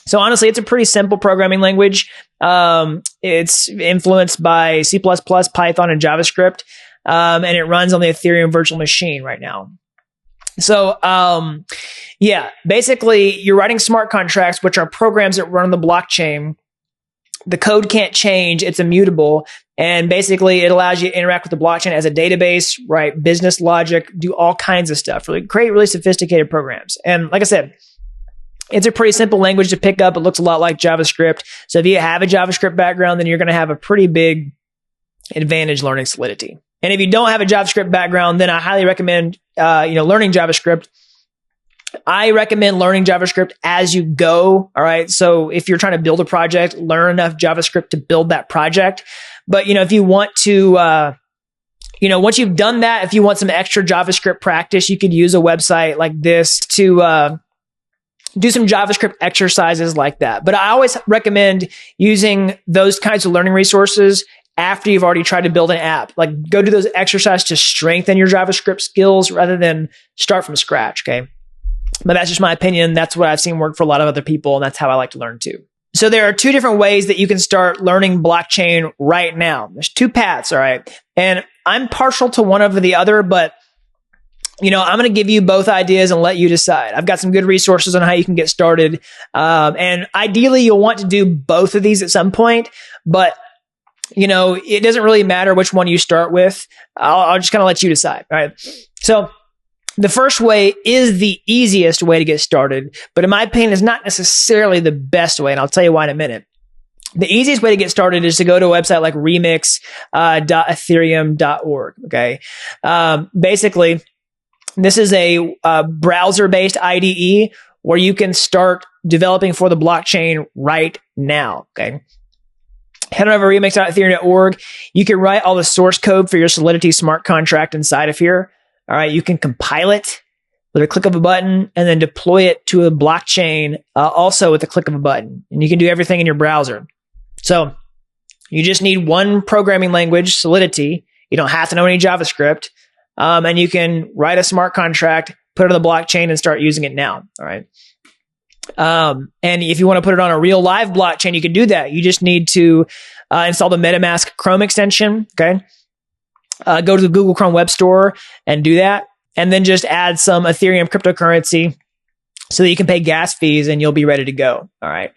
So honestly, it's a pretty simple programming language. It's influenced by C++, Python, and JavaScript. And it runs on the Ethereum virtual machine right now. So, yeah, basically you're writing smart contracts, which are programs that run on the blockchain. The code can't change. It's immutable. And basically it allows you to interact with the blockchain as a database, write business logic, do all kinds of stuff, really create really sophisticated programs. And like I said, it's a pretty simple language to pick up. It looks a lot like JavaScript. So if you have a JavaScript background, then you're going to have a pretty big advantage learning Solidity. And if you don't have a JavaScript background, then I highly recommend, learning JavaScript. I recommend learning JavaScript as you go. All right. So if you're trying to build a project, learn enough JavaScript to build that project. But, if you want to, once you've done that, if you want some extra JavaScript practice, you could use a website like this to, do some JavaScript exercises like that. But I always recommend using those kinds of learning resources after you've already tried to build an app. Like, go do those exercises to strengthen your JavaScript skills rather than start from scratch, okay? But that's just my opinion. That's what I've seen work for a lot of other people, and that's how I like to learn too. So there are two different ways that you can start learning blockchain right now. There's two paths, all right? And I'm partial to one over the other, but I'm going to give you both ideas and let you decide. I've got some good resources on how you can get started. And ideally, you'll want to do both of these at some point, but it doesn't really matter which one you start with. I'll just kind of let you decide. All right. So the first way is the easiest way to get started, but in my opinion, is not necessarily the best way. And I'll tell you why in a minute. The easiest way to get started is to go to a website like remix.ethereum.org. Okay. Basically, this is a browser-based IDE where you can start developing for the blockchain right now. Okay. Head on over to remix.ethereum.org. You can write all the source code for your Solidity smart contract inside of here. All right. You can compile it with a click of a button and then deploy it to a blockchain also with a click of a button. And you can do everything in your browser. So you just need one programming language, Solidity. You don't have to know any JavaScript. And you can write a smart contract, put it on the blockchain, and start using it now. All right. And if you want to put it on a real live blockchain, you can do that. You just need to install the MetaMask Chrome extension. Okay. Go to the Google Chrome Web Store and do that. And then just add some Ethereum cryptocurrency so that you can pay gas fees and you'll be ready to go. All right.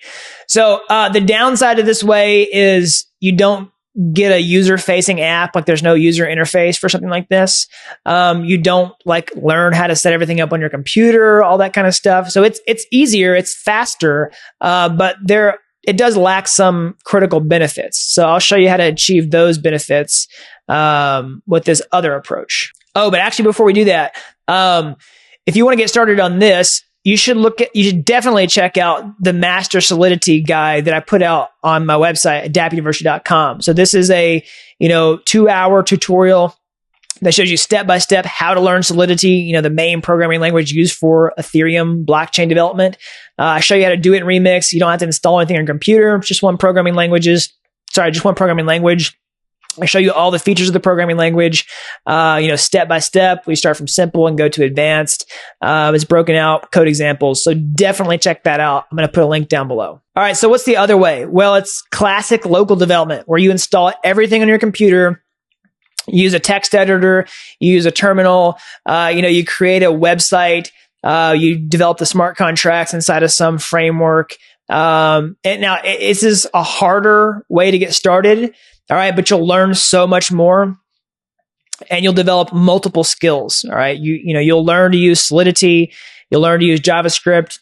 So the downside of this way is you don't get a user-facing app. Like, there's no user interface for something like this. You don't learn how to set everything up on your computer, all that kind of stuff. So it's easier, it's faster, but it does lack some critical benefits. So I'll show you how to achieve those benefits with this other approach. Oh, but actually, before we do that, if you want to get started on this, you should definitely check out the Master Solidity guide that I put out on my website at dappuniversity.com. So this is a, 2-hour tutorial that shows you step by step how to learn Solidity, the main programming language used for Ethereum blockchain development. I show you how to do it in Remix. You don't have to install anything on your computer. It's just one programming language. I show you all the features of the programming language, step by step. We start from simple and go to advanced. It's broken out, code examples. So definitely check that out. I'm going to put a link down below. All right. So what's the other way? Well, it's classic local development where you install everything on your computer. You use a text editor, you use a terminal, you create a website, you develop the smart contracts inside of some framework. And now this is a harder way to get started. All right. But you'll learn so much more and you'll develop multiple skills. All right. You'll learn to use Solidity. You'll learn to use JavaScript.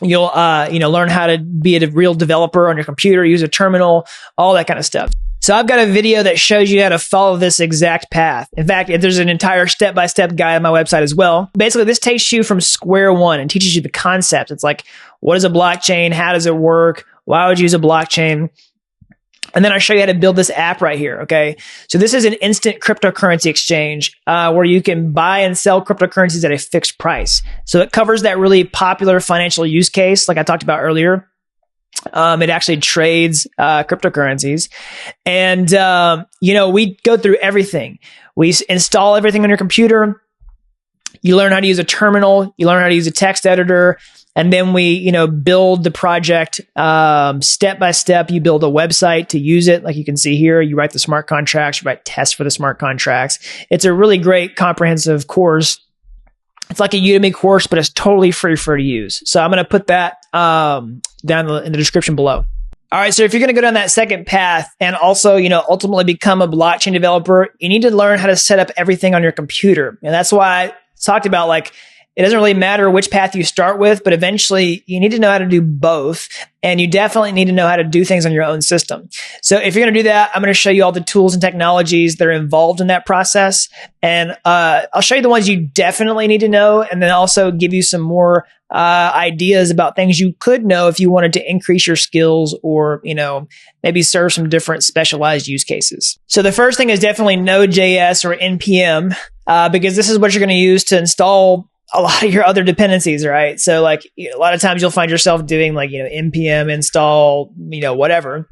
You'll, learn how to be a real developer on your computer, use a terminal, all that kind of stuff. So I've got a video that shows you how to follow this exact path. In fact, there's an entire step-by-step guide on my website as well. Basically, this takes you from square one and teaches you the concept. It's like, what is a blockchain? How does it work? Why would you use a blockchain? And then I show you how to build this app right here, okay? So this is an instant cryptocurrency exchange where you can buy and sell cryptocurrencies at a fixed price. So it covers that really popular financial use case like I talked about earlier. It actually trades cryptocurrencies. And, we go through everything. We install everything on your computer. You learn how to use a terminal. You learn how to use a text editor. And then we, build the project step by step. You build a website to use it. Like you can see here, you write the smart contracts, you write tests for the smart contracts. It's a really great comprehensive course. It's like a Udemy course, but it's totally free for you to use. So I'm going to put that down in the description below. All right. So if you're going to go down that second path and also, ultimately become a blockchain developer, you need to learn how to set up everything on your computer. And that's why I talked about it doesn't really matter which path you start with, but eventually you need to know how to do both. And you definitely need to know how to do things on your own system. So if you're going to do that, I'm going to show you all the tools and technologies that are involved in that process. And I'll show you the ones you definitely need to know, and then also give you some more ideas about things you could know if you wanted to increase your skills or, maybe serve some different specialized use cases. So the first thing is definitely Node.js or NPM, because this is what you're going to use to install a lot of your other dependencies, right? So a lot of times you'll find yourself doing npm install, whatever.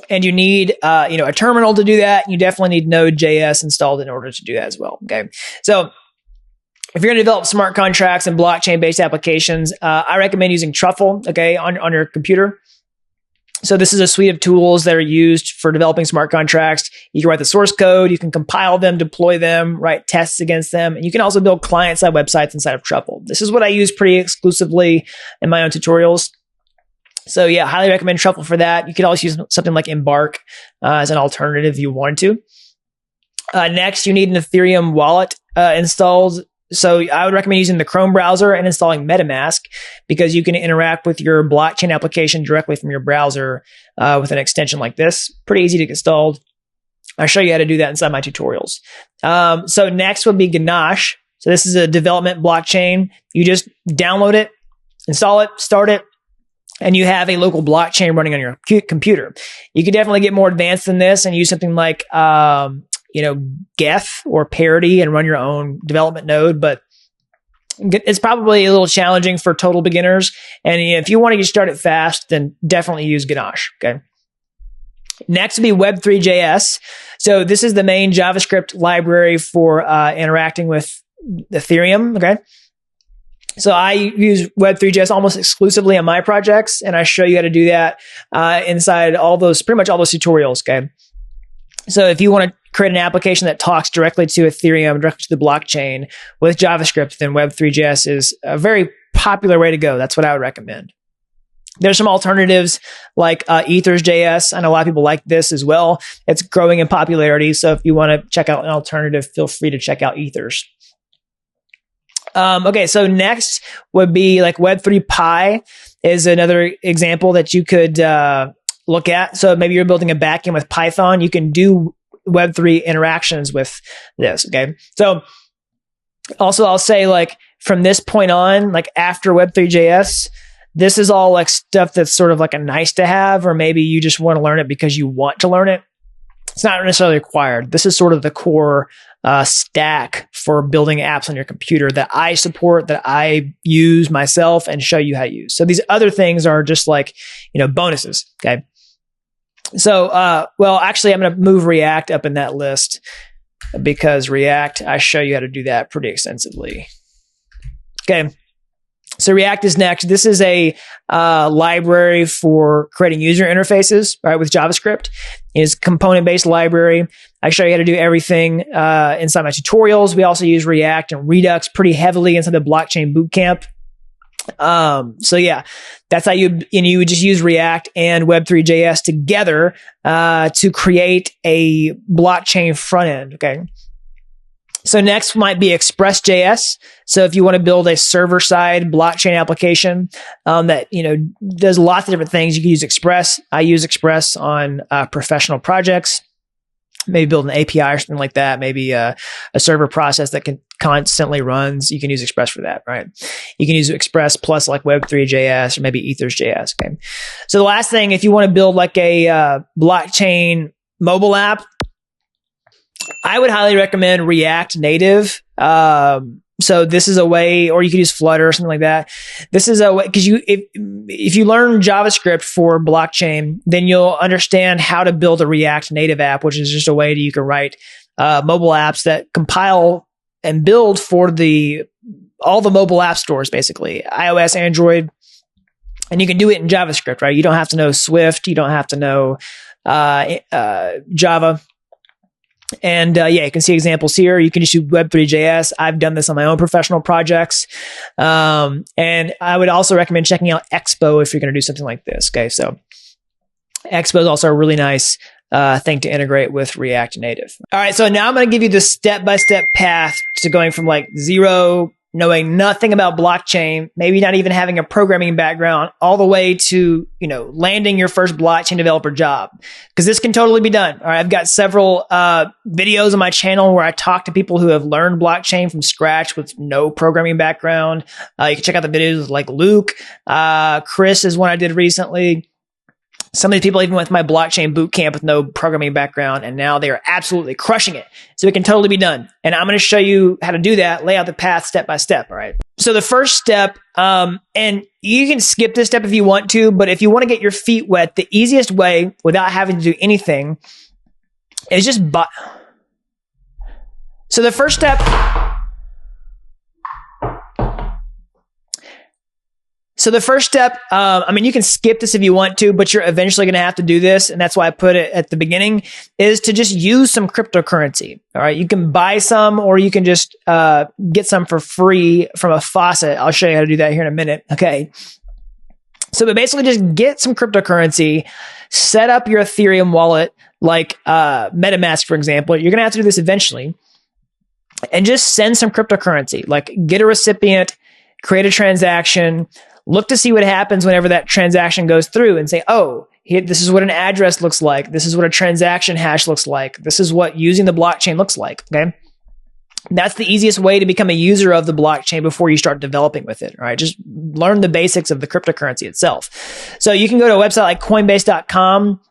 And you need, a terminal to do that. You definitely need Node.js installed in order to do that as well. Okay. So if you're going to develop smart contracts and blockchain-based applications, I recommend using Truffle, okay, on your computer. So this is a suite of tools that are used for developing smart contracts. You can write the source code, you can compile them, deploy them, write tests against them, and you can also build client-side websites inside of Truffle. This is what I use pretty exclusively in my own tutorials. So yeah, highly recommend Truffle for that. You could also use something like Embark as an alternative if you wanted to. Next, you need an Ethereum wallet installed. So I would recommend using the Chrome browser and installing MetaMask because you can interact with your blockchain application directly from your browser with an extension like this. Pretty easy to get installed. I'll show you how to do that inside my tutorials. So next would be Ganache. So this is a development blockchain. You just download it, install it, start it, and you have a local blockchain running on your computer. You could definitely get more advanced than this and use something like Geth or Parity and run your own development node, but it's probably a little challenging for total beginners. And if you want to get started fast, then definitely use Ganache. Okay. Next would be Web3.js. So this is the main JavaScript library for interacting with Ethereum. Okay. So I use Web3.js almost exclusively on my projects, and I show you how to do that inside pretty much all those tutorials. Okay. So if you want to create an application that talks directly to Ethereum, directly to the blockchain with JavaScript, then Web3.js is a very popular way to go. That's what I would recommend. There's some alternatives like Ethers.js. I know a lot of people like this as well. It's growing in popularity. So if you want to check out an alternative, feel free to check out Ethers. Okay, so next would be like Web3 Pi is another example that you could look at. So maybe you're building a backend with Python. You can do Web3 interactions with this. Okay. So also I'll say from this point on, after Web3.js, this is all stuff that's sort of a nice to have, or maybe you just want to learn it because you want to learn it. It's not necessarily required. This is sort of the core stack for building apps on your computer that I support, that I use myself and show you how to use. So these other things are just bonuses. Okay. So, actually, I'm going to move React up in that list because React, I show you how to do that pretty extensively. Okay. So React is next. This is a library for creating user interfaces, right, with JavaScript. It's a component-based library. I show you how to do everything inside my tutorials. We also use React and Redux pretty heavily inside the Blockchain Bootcamp. So yeah, that's how you would just use React and Web3.js together to create a blockchain front end. Okay. So next might be Express.js. So if you want to build a server-side blockchain application that does lots of different things, you can use Express. I use Express on professional projects. Maybe build an API or something like that. Maybe a server process that can constantly runs. You can use Express for that, right? You can use Express plus like Web3.js or maybe Ethers.js. Okay. So the last thing, if you want to build like a blockchain mobile app, I would highly recommend React Native. So this is a way, or you could use Flutter or something like that. This is a way, because if you learn JavaScript for blockchain, then you'll understand how to build a React Native app, which is just a way that you can write mobile apps that compile and build for all the mobile app stores, basically iOS, Android, and you can do it in JavaScript, right? You don't have to know Swift, you don't have to know Java. And you can see examples here. You can just do Web3.js. I've done this on my own professional projects. And I would also recommend checking out Expo if you're going to do something like this. Okay, so Expo is also a really nice thing to integrate with React Native. All right, so now I'm going to give you the step-by-step path to going from like zero, knowing nothing about blockchain, maybe not even having a programming background, all the way to, landing your first blockchain developer job. Because this can totally be done. All right, I've got several videos on my channel where I talk to people who have learned blockchain from scratch with no programming background. You can check out the videos like Luke. Chris is one I did recently. Some of these people even went to my blockchain boot camp with no programming background, and now they are absolutely crushing it. So it can totally be done. And I'm going to show you how to do that, lay out the path step by step. All right. So the first step, and you can skip this step if you want to, but if you want to get your feet wet, the easiest way without having to do anything is just buy. So the first step. You can skip this if you want to, but you're eventually going to have to do this. And that's why I put it at the beginning, is to just use some cryptocurrency. All right. You can buy some, or you can just get some for free from a faucet. I'll show you how to do that here in a minute. Okay. So basically just get some cryptocurrency, set up your Ethereum wallet, like MetaMask, for example. You're going to have to do this eventually, and just send some cryptocurrency, like get a recipient, create a transaction, look to see what happens whenever that transaction goes through, and say, oh, this is what an address looks like. This is what a transaction hash looks like. This is what using the blockchain looks like. Okay. That's the easiest way to become a user of the blockchain before you start developing with it. All right. Just learn the basics of the cryptocurrency itself. So you can go to a website like Coinbase.com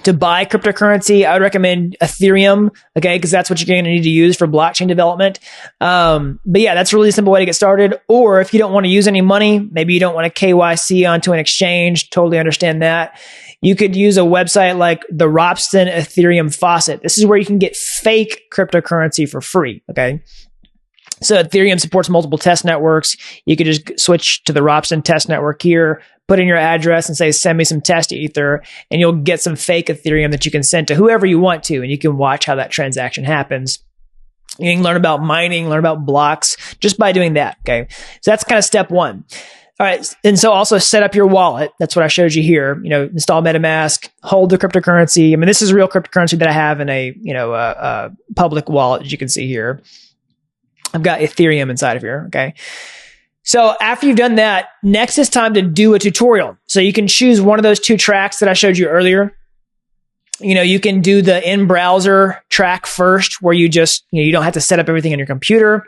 to buy cryptocurrency. I would recommend Ethereum, okay, because that's what you're going to need to use for blockchain development. But yeah, that's a really simple way to get started. Or if you don't want to use any money, maybe you don't want to KYC onto an exchange, totally understand that. You could use a website like the Ropsten Ethereum Faucet. This is where you can get fake cryptocurrency for free, okay? So Ethereum supports multiple test networks. You could just switch to the Ropsten test network here, put in your address and say, send me some test ether, and you'll get some fake Ethereum that you can send to whoever you want to, and you can watch how that transaction happens. You can learn about mining, learn about blocks just by doing that, okay? So that's kind of step one. All right, and so also set up your wallet. That's what I showed you here. Install MetaMask, hold the cryptocurrency. I mean, this is real cryptocurrency that I have in a public wallet, as you can see here. I've got Ethereum inside of here, okay? So after you've done that, next is time to do a tutorial. So you can choose one of those two tracks that I showed you earlier. You can do the in-browser track first, where you just, you don't have to set up everything in your computer.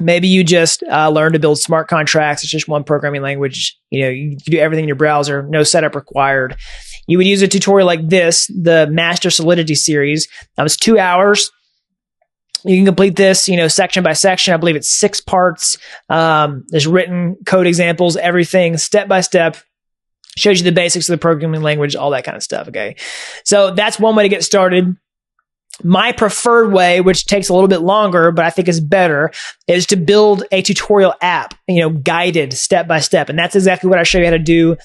Maybe you just learn to build smart contracts. It's just one programming language. You do everything in your browser, no setup required. You would use a tutorial like this, the Master Solidity series. That was 2 hours. You can complete this, section by section. I believe it's 6 parts. There's written code examples, everything step by step. Shows you the basics of the programming language, all that kind of stuff. Okay. So that's one way to get started. My preferred way, which takes a little bit longer, but I think is better, is to build a tutorial app, guided step by step. And that's exactly what I show you how to do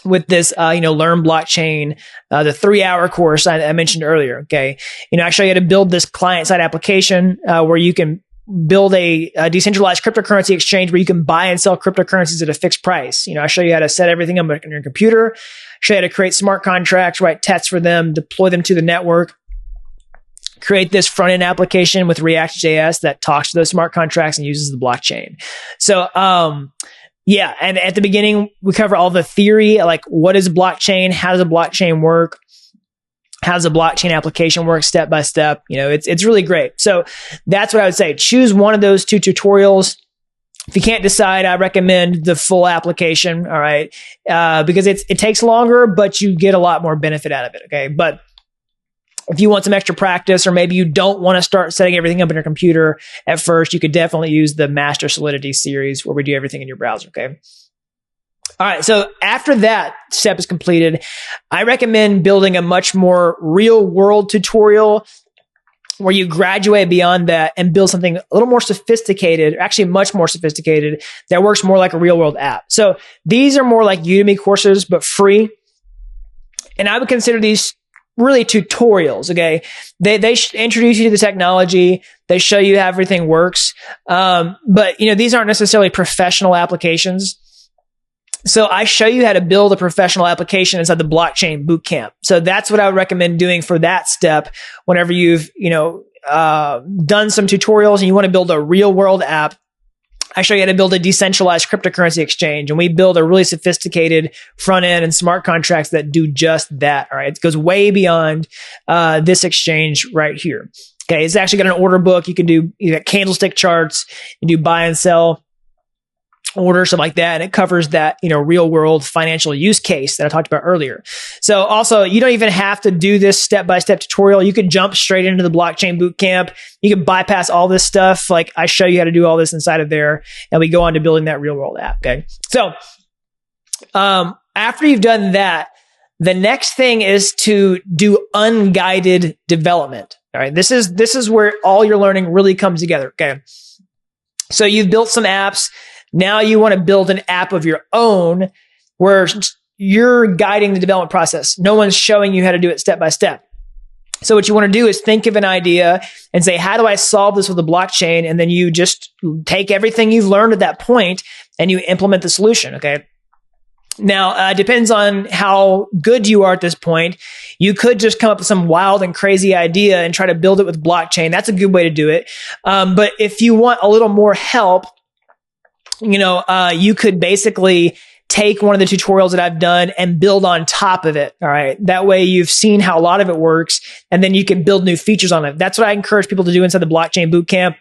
with this, Learn Blockchain, the 3-hour course I mentioned earlier. Okay. I show you how to build this client-side application where you can build a decentralized cryptocurrency exchange where you can buy and sell cryptocurrencies at a fixed price. I show you how to set everything up on your computer, show you how to create smart contracts, write tests for them, deploy them to the network, create this front end application with React.js that talks to those smart contracts and uses the blockchain. So, yeah. And at the beginning, we cover all the theory, like what is blockchain? How does a blockchain work? How does a blockchain application work step by step? It's really great. So that's what I would say. Choose one of those 2 tutorials. If you can't decide, I recommend the full application. All right. Because it takes longer, but you get a lot more benefit out of it. Okay. But if you want some extra practice, or maybe you don't want to start setting everything up in your computer at first, you could definitely use the Master Solidity series where we do everything in your browser. Okay. All right. So after that step is completed, I recommend building a much more real world tutorial where you graduate beyond that and build something a little more sophisticated, actually much more sophisticated, that works more like a real world app. So these are more like Udemy courses, but free. And I would consider these really tutorials. Okay. They introduce you to the technology. They show you how everything works. But these aren't necessarily professional applications. So I show you how to build a professional application inside the blockchain bootcamp. So that's what I would recommend doing for that step. Whenever you've, done some tutorials and you want to build a real world app, I show you how to build a decentralized cryptocurrency exchange. And we build a really sophisticated front end and smart contracts that do just that. All right. It goes way beyond, this exchange right here. Okay. It's actually got an order book. You got candlestick charts. You do buy and sell order, something like that. And it covers that, real world financial use case that I talked about earlier. So also, you don't even have to do this step-by-step tutorial. You could jump straight into the blockchain bootcamp. You can bypass all this stuff. Like I show you how to do all this inside of there, and we go on to building that real world app. Okay. So, after you've done that, the next thing is to do unguided development. All right. This is where all your learning really comes together. Okay. So you've built some apps. Now you want to build an app of your own where you're guiding the development process. No one's showing you how to do it step by step. So what you want to do is think of an idea and say, how do I solve this with the blockchain? And then you just take everything you've learned at that point and you implement the solution. Okay. Now, it depends on how good you are at this point. You could just come up with some wild and crazy idea and try to build it with blockchain. That's a good way to do it. But if you want a little more help, you could basically take one of the tutorials that I've done and build on top of it. All right. That way you've seen how a lot of it works, and then you can build new features on it. That's what I encourage people to do inside the blockchain bootcamp.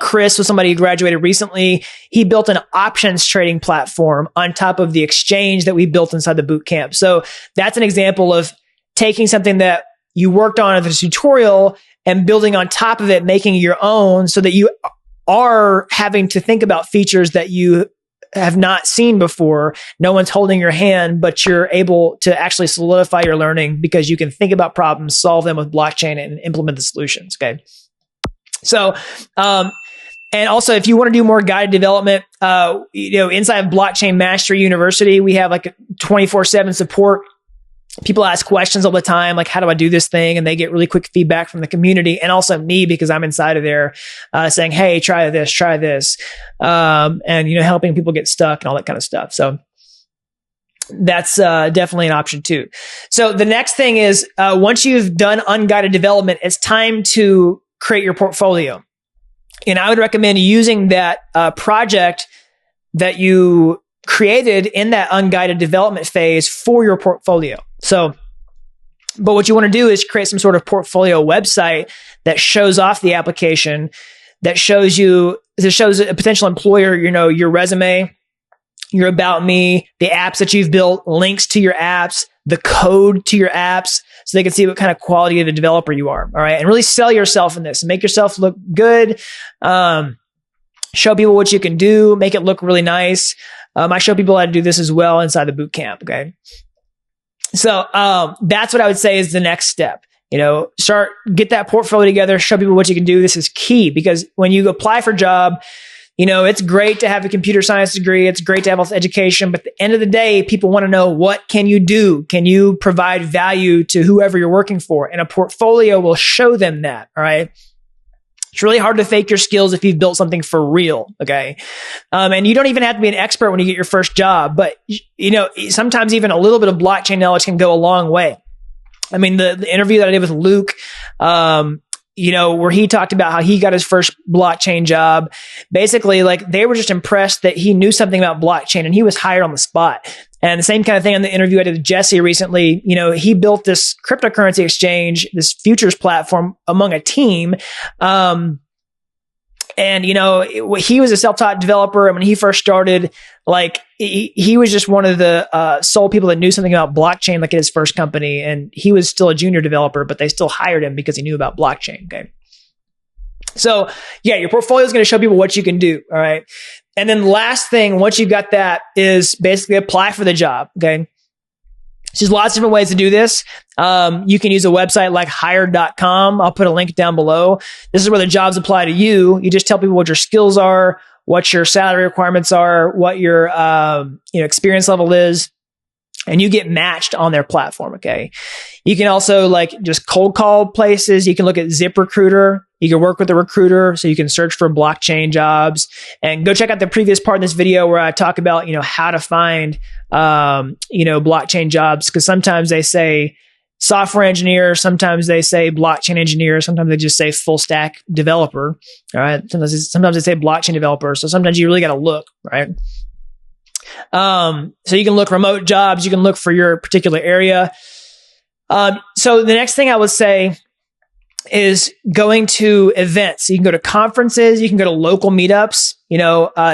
Chris was somebody who graduated recently. He built an options trading platform on top of the exchange that we built inside the bootcamp. So that's an example of taking something that you worked on in the tutorial and building on top of it, making it your own, so that you are having to think about features that you have not seen before. No one's holding your hand, but you're able to actually solidify your learning because you can think about problems, solve them with blockchain, and implement the solutions. Okay. So, and also if you want to do more guided development, inside of Blockchain Mastery University, we have like 24/7 support. People ask questions all the time, like, how do I do this thing? And they get really quick feedback from the community, and also me, because I'm inside of there, saying, hey, try this. And, helping people get stuck and all that kind of stuff. So that's definitely an option too. So the next thing is, once you've done unguided development, it's time to create your portfolio. And I would recommend using that project that you created in that unguided development phase for your portfolio. So, but what you want to do is create some sort of portfolio website that shows off the application, that shows a potential employer, your resume, your about me, the apps that you've built, links to your apps, the code to your apps, so they can see what kind of quality of a developer you are. All right. And really sell yourself in this and make yourself look good. Show people what you can do, make it look really nice. I show people how to do this as well inside the bootcamp. Okay. So, that's what I would say is the next step. Get that portfolio together, show people what you can do. This is key, because when you apply for a job, it's great to have a computer science degree. It's great to have all this education, but at the end of the day, people want to know, what can you do? Can you provide value to whoever you're working for? And a portfolio will show them that. All right. It's really hard to fake your skills if you've built something for real. Okay. And you don't even have to be an expert when you get your first job, but sometimes even a little bit of blockchain knowledge can go a long way. I mean, the interview that I did with Luke, Where he talked about how he got his first blockchain job. Basically, like they were just impressed that he knew something about blockchain and he was hired on the spot. And the same kind of thing on the interview I did with Jesse recently. He built this cryptocurrency exchange, this futures platform among a team. He was a self-taught developer. And when he first started, like he was just one of the sole people that knew something about blockchain, like at his first company. And he was still a junior developer, but they still hired him because he knew about blockchain. Okay. So yeah, your portfolio is going to show people what you can do. All right. And then last thing, once you've got that, is basically apply for the job. Okay. There's lots of different ways to do this. You can use a website like hired.com. I'll put a link down below. This is where the jobs apply to you. You just tell people what your skills are, what your salary requirements are, what your experience level is, and you get matched on their platform. Okay. You can also like just cold call places. You can look at ZipRecruiter. You can work with a recruiter, so you can search for blockchain jobs. And go check out the previous part in this video where I talk about, how to find, blockchain jobs. Because sometimes they say software engineer, sometimes they say blockchain engineer, sometimes they just say full stack developer. All right. Sometimes they say blockchain developer. So sometimes you really got to look, right? So you can look remote jobs. You can look for your particular area. So the next thing I would say is going to events. You can go to conferences. You can go to local meetups.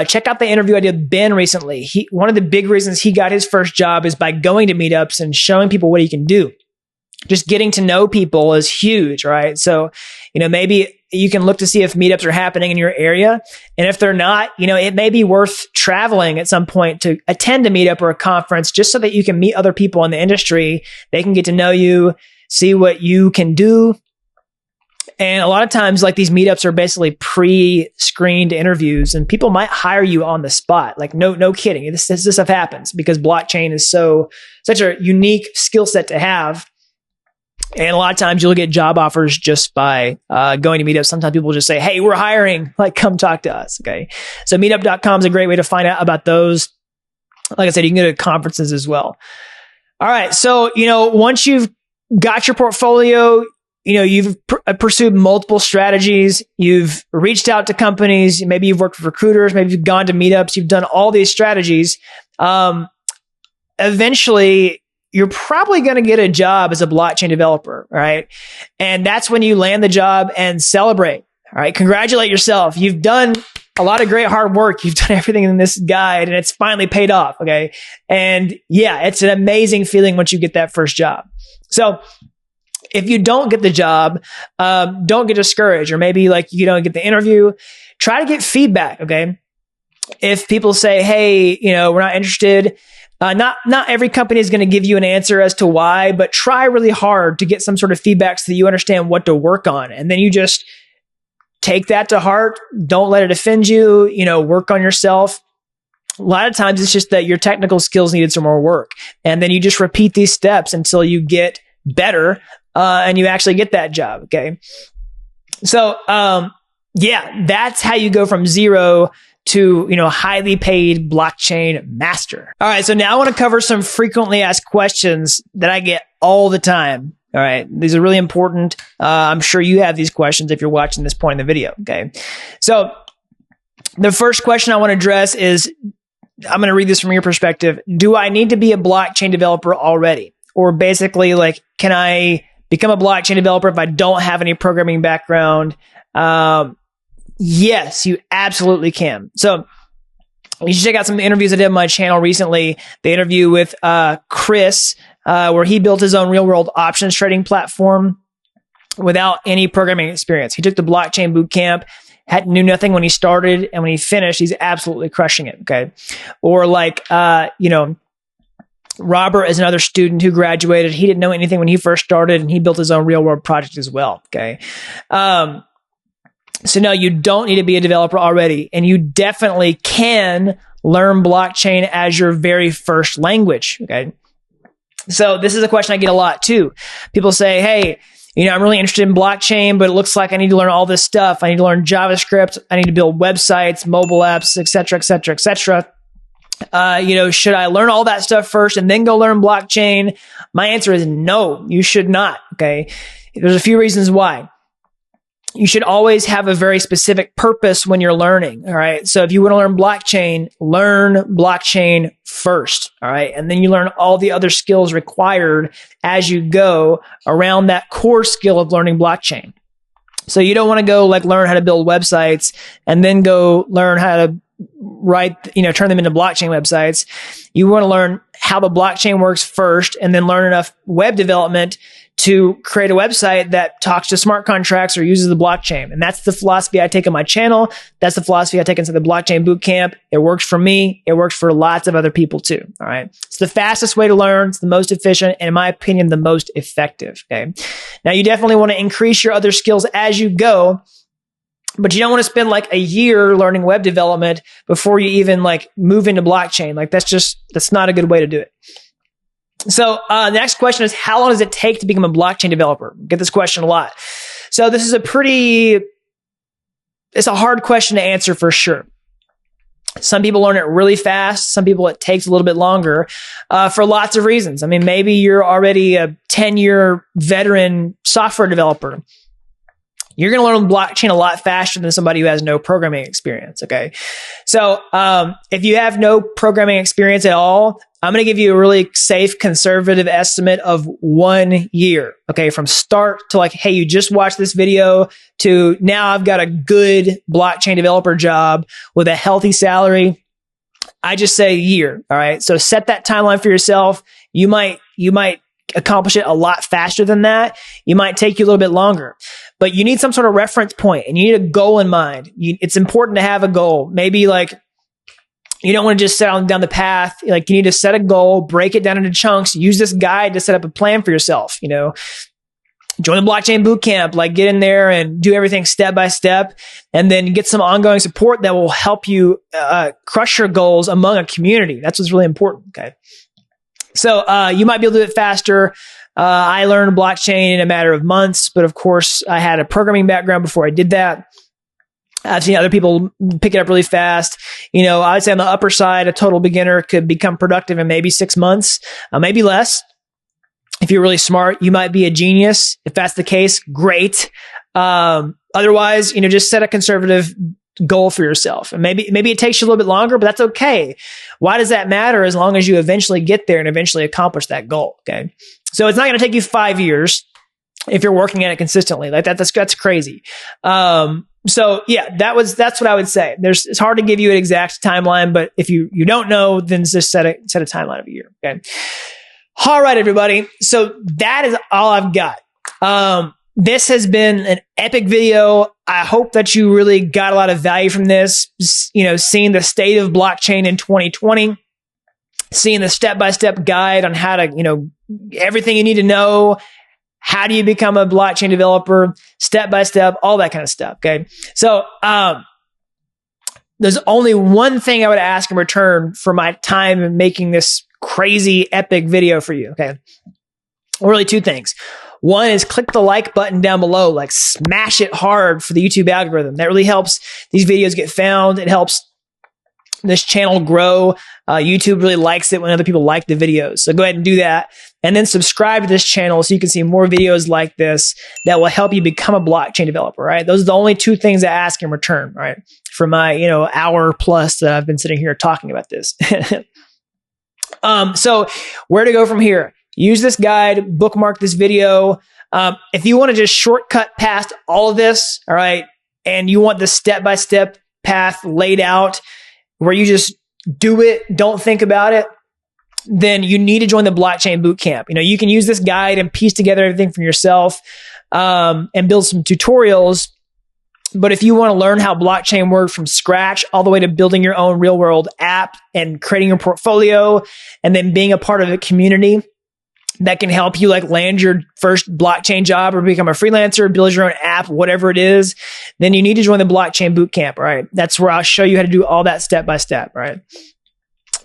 Check out the interview I did with Ben recently. One of the big reasons he got his first job is by going to meetups and showing people what he can do. Just getting to know people is huge, right? So, maybe you can look to see if meetups are happening in your area. And if they're not, it may be worth traveling at some point to attend a meetup or a conference just so that you can meet other people in the industry. They can get to know you, see what you can do. And a lot of times, like these meetups are basically pre-screened interviews, and people might hire you on the spot. Like, no kidding. This stuff happens because blockchain is such a unique skill set to have. And a lot of times you'll get job offers just by going to meetups. Sometimes people just say, "Hey, we're hiring. Like, come talk to us." Okay. So meetup.com is a great way to find out about those. Like I said, you can go to conferences as well. All right. So, once you've got your portfolio, you've pursued multiple strategies. You've reached out to companies. Maybe you've worked with recruiters. Maybe you've gone to meetups. You've done all these strategies. Eventually, you're probably going to get a job as a blockchain developer, right? And that's when you land the job and celebrate, all right? Congratulate yourself. You've done a lot of great hard work. You've done everything in this guide and it's finally paid off, okay? And yeah, it's an amazing feeling once you get that first job. So if you don't get the job, don't get discouraged, or maybe like you don't get the interview. Try to get feedback, okay? If people say, "Hey, we're not interested," not every company is going to give you an answer as to why, but try really hard to get some sort of feedback so that you understand what to work on, and then you just take that to heart. Don't let it offend you. Work on yourself. A lot of times, it's just that your technical skills needed some more work, and then you just repeat these steps until you get better. And you actually get that job. Okay. So, that's how you go from zero to, highly paid blockchain master. All right. So now I want to cover some frequently asked questions that I get all the time. All right. These are really important. I'm sure you have these questions if you're watching this point in the video. Okay. So the first question I want to address is, I'm going to read this from your perspective. Do I need to be a blockchain developer already? Or basically, like, can I become a blockchain developer if I don't have any programming background? Yes, you absolutely can. So you should check out some interviews I did on my channel recently. The interview with Chris, where he built his own real-world options trading platform without any programming experience. He took the blockchain boot camp, knew nothing when he started, and when he finished, he's absolutely crushing it. Okay, or like Robert is another student who graduated. He didn't know anything when he first started, and he built his own real-world project as well. Okay. So no, you don't need to be a developer already, and you definitely can learn blockchain as your very first language. Okay. So this is a question I get a lot too. People say, "Hey, I'm really interested in blockchain, but it looks like I need to learn all this stuff. I need to learn JavaScript. I need to build websites, mobile apps, et cetera, et cetera, et cetera. Should I learn all that stuff first and then go learn blockchain?" My answer is no, you should not. Okay. There's a few reasons why. You should always have a very specific purpose when you're learning. All right. So if you want to learn blockchain first. All right. And then you learn all the other skills required as you go around that core skill of learning blockchain. So you don't want to go like learn how to build websites and then go learn how to turn them into blockchain websites. You want to learn how the blockchain works first and then learn enough web development to create a website that talks to smart contracts or uses the blockchain. And that's the philosophy I take on my channel. That's the philosophy I take into the blockchain bootcamp. It works for me. It works for lots of other people too. All right. It's the fastest way to learn. It's the most efficient and in my opinion, the most effective. Okay. Now you definitely want to increase your other skills as you go, but you don't want to spend like a year learning web development before you even like move into blockchain. Like that's not a good way to do it. So the next question is, how long does it take to become a blockchain developer? Get this question a lot. So this is it's a hard question to answer for sure. Some people learn it really fast. Some people it takes a little bit longer for lots of reasons. I mean, maybe you're already a 10-year veteran software developer. You're going to learn blockchain a lot faster than somebody who has no programming experience. Okay. So, if you have no programming experience at all, I'm going to give you a really safe, conservative estimate of 1 year. Okay. From start to like, hey, you just watched this video to now I've got a good blockchain developer job with a healthy salary. I just say a year. All right. So set that timeline for yourself. You might accomplish it a lot faster than that. You might take you a little bit longer, but you need some sort of reference point and you need a goal in mind. It's important to have a goal. Maybe like, you don't want to just set down the path. Like you need to set a goal, break it down into chunks, use this guide to set up a plan for yourself. Join the blockchain bootcamp, like get in there and do everything step by step and then get some ongoing support that will help you crush your goals among a community. That's what's really important. Okay. So you might be able to do it faster. I learned blockchain in a matter of months, but of course I had a programming background before I did that. I've seen other people pick it up really fast. I would say on the upper side, a total beginner could become productive in maybe 6 months, maybe less. If you're really smart, you might be a genius. If that's the case, great. Otherwise, just set a conservative goal for yourself. And maybe it takes you a little bit longer, but that's okay. Why does that matter as long as you eventually get there and eventually accomplish that goal? Okay. So it's not going to take you 5 years if you're working at it consistently. Like that's crazy. So yeah, that's what I would say. It's hard to give you an exact timeline, but if you don't know, then just set a timeline of a year. Okay. All right, everybody. So that is all I've got. This has been an epic video. I hope that you really got a lot of value from this, seeing the state of blockchain in 2020, seeing the step-by-step guide on how to, everything you need to know. How do you become a blockchain developer? Step by step, all that kind of stuff. Okay. So, there's only one thing I would ask in return for my time in making this crazy epic video for you. Okay. Well, really two things. One is click the like button down below, like smash it hard for the YouTube algorithm. That really helps these videos get found. It helps this channel grow. YouTube really likes it when other people like the videos. So go ahead and do that. And then subscribe to this channel so you can see more videos like this that will help you become a blockchain developer, right? Those are the only two things I ask in return, right? For my, hour plus that I've been sitting here talking about this. So where to go from here? Use this guide, bookmark this video. If you want to just shortcut past all of this, all right, and you want the step-by-step path laid out where you just do it, don't think about it, then you need to join the blockchain bootcamp. You can use this guide and piece together everything for yourself and build some tutorials. But if you want to learn how blockchain works from scratch all the way to building your own real world app and creating your portfolio and then being a part of a community that can help you like land your first blockchain job or become a freelancer, build your own app, whatever it is, then you need to join the blockchain bootcamp, right? That's where I'll show you how to do all that step by step, right?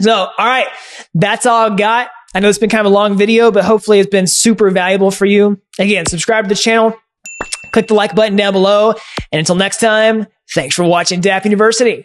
So, all right, that's all I've got. I know it's been kind of a long video, but hopefully it's been super valuable for you. Again, subscribe to the channel, click the like button down below, and until next time, thanks for watching Dapp University.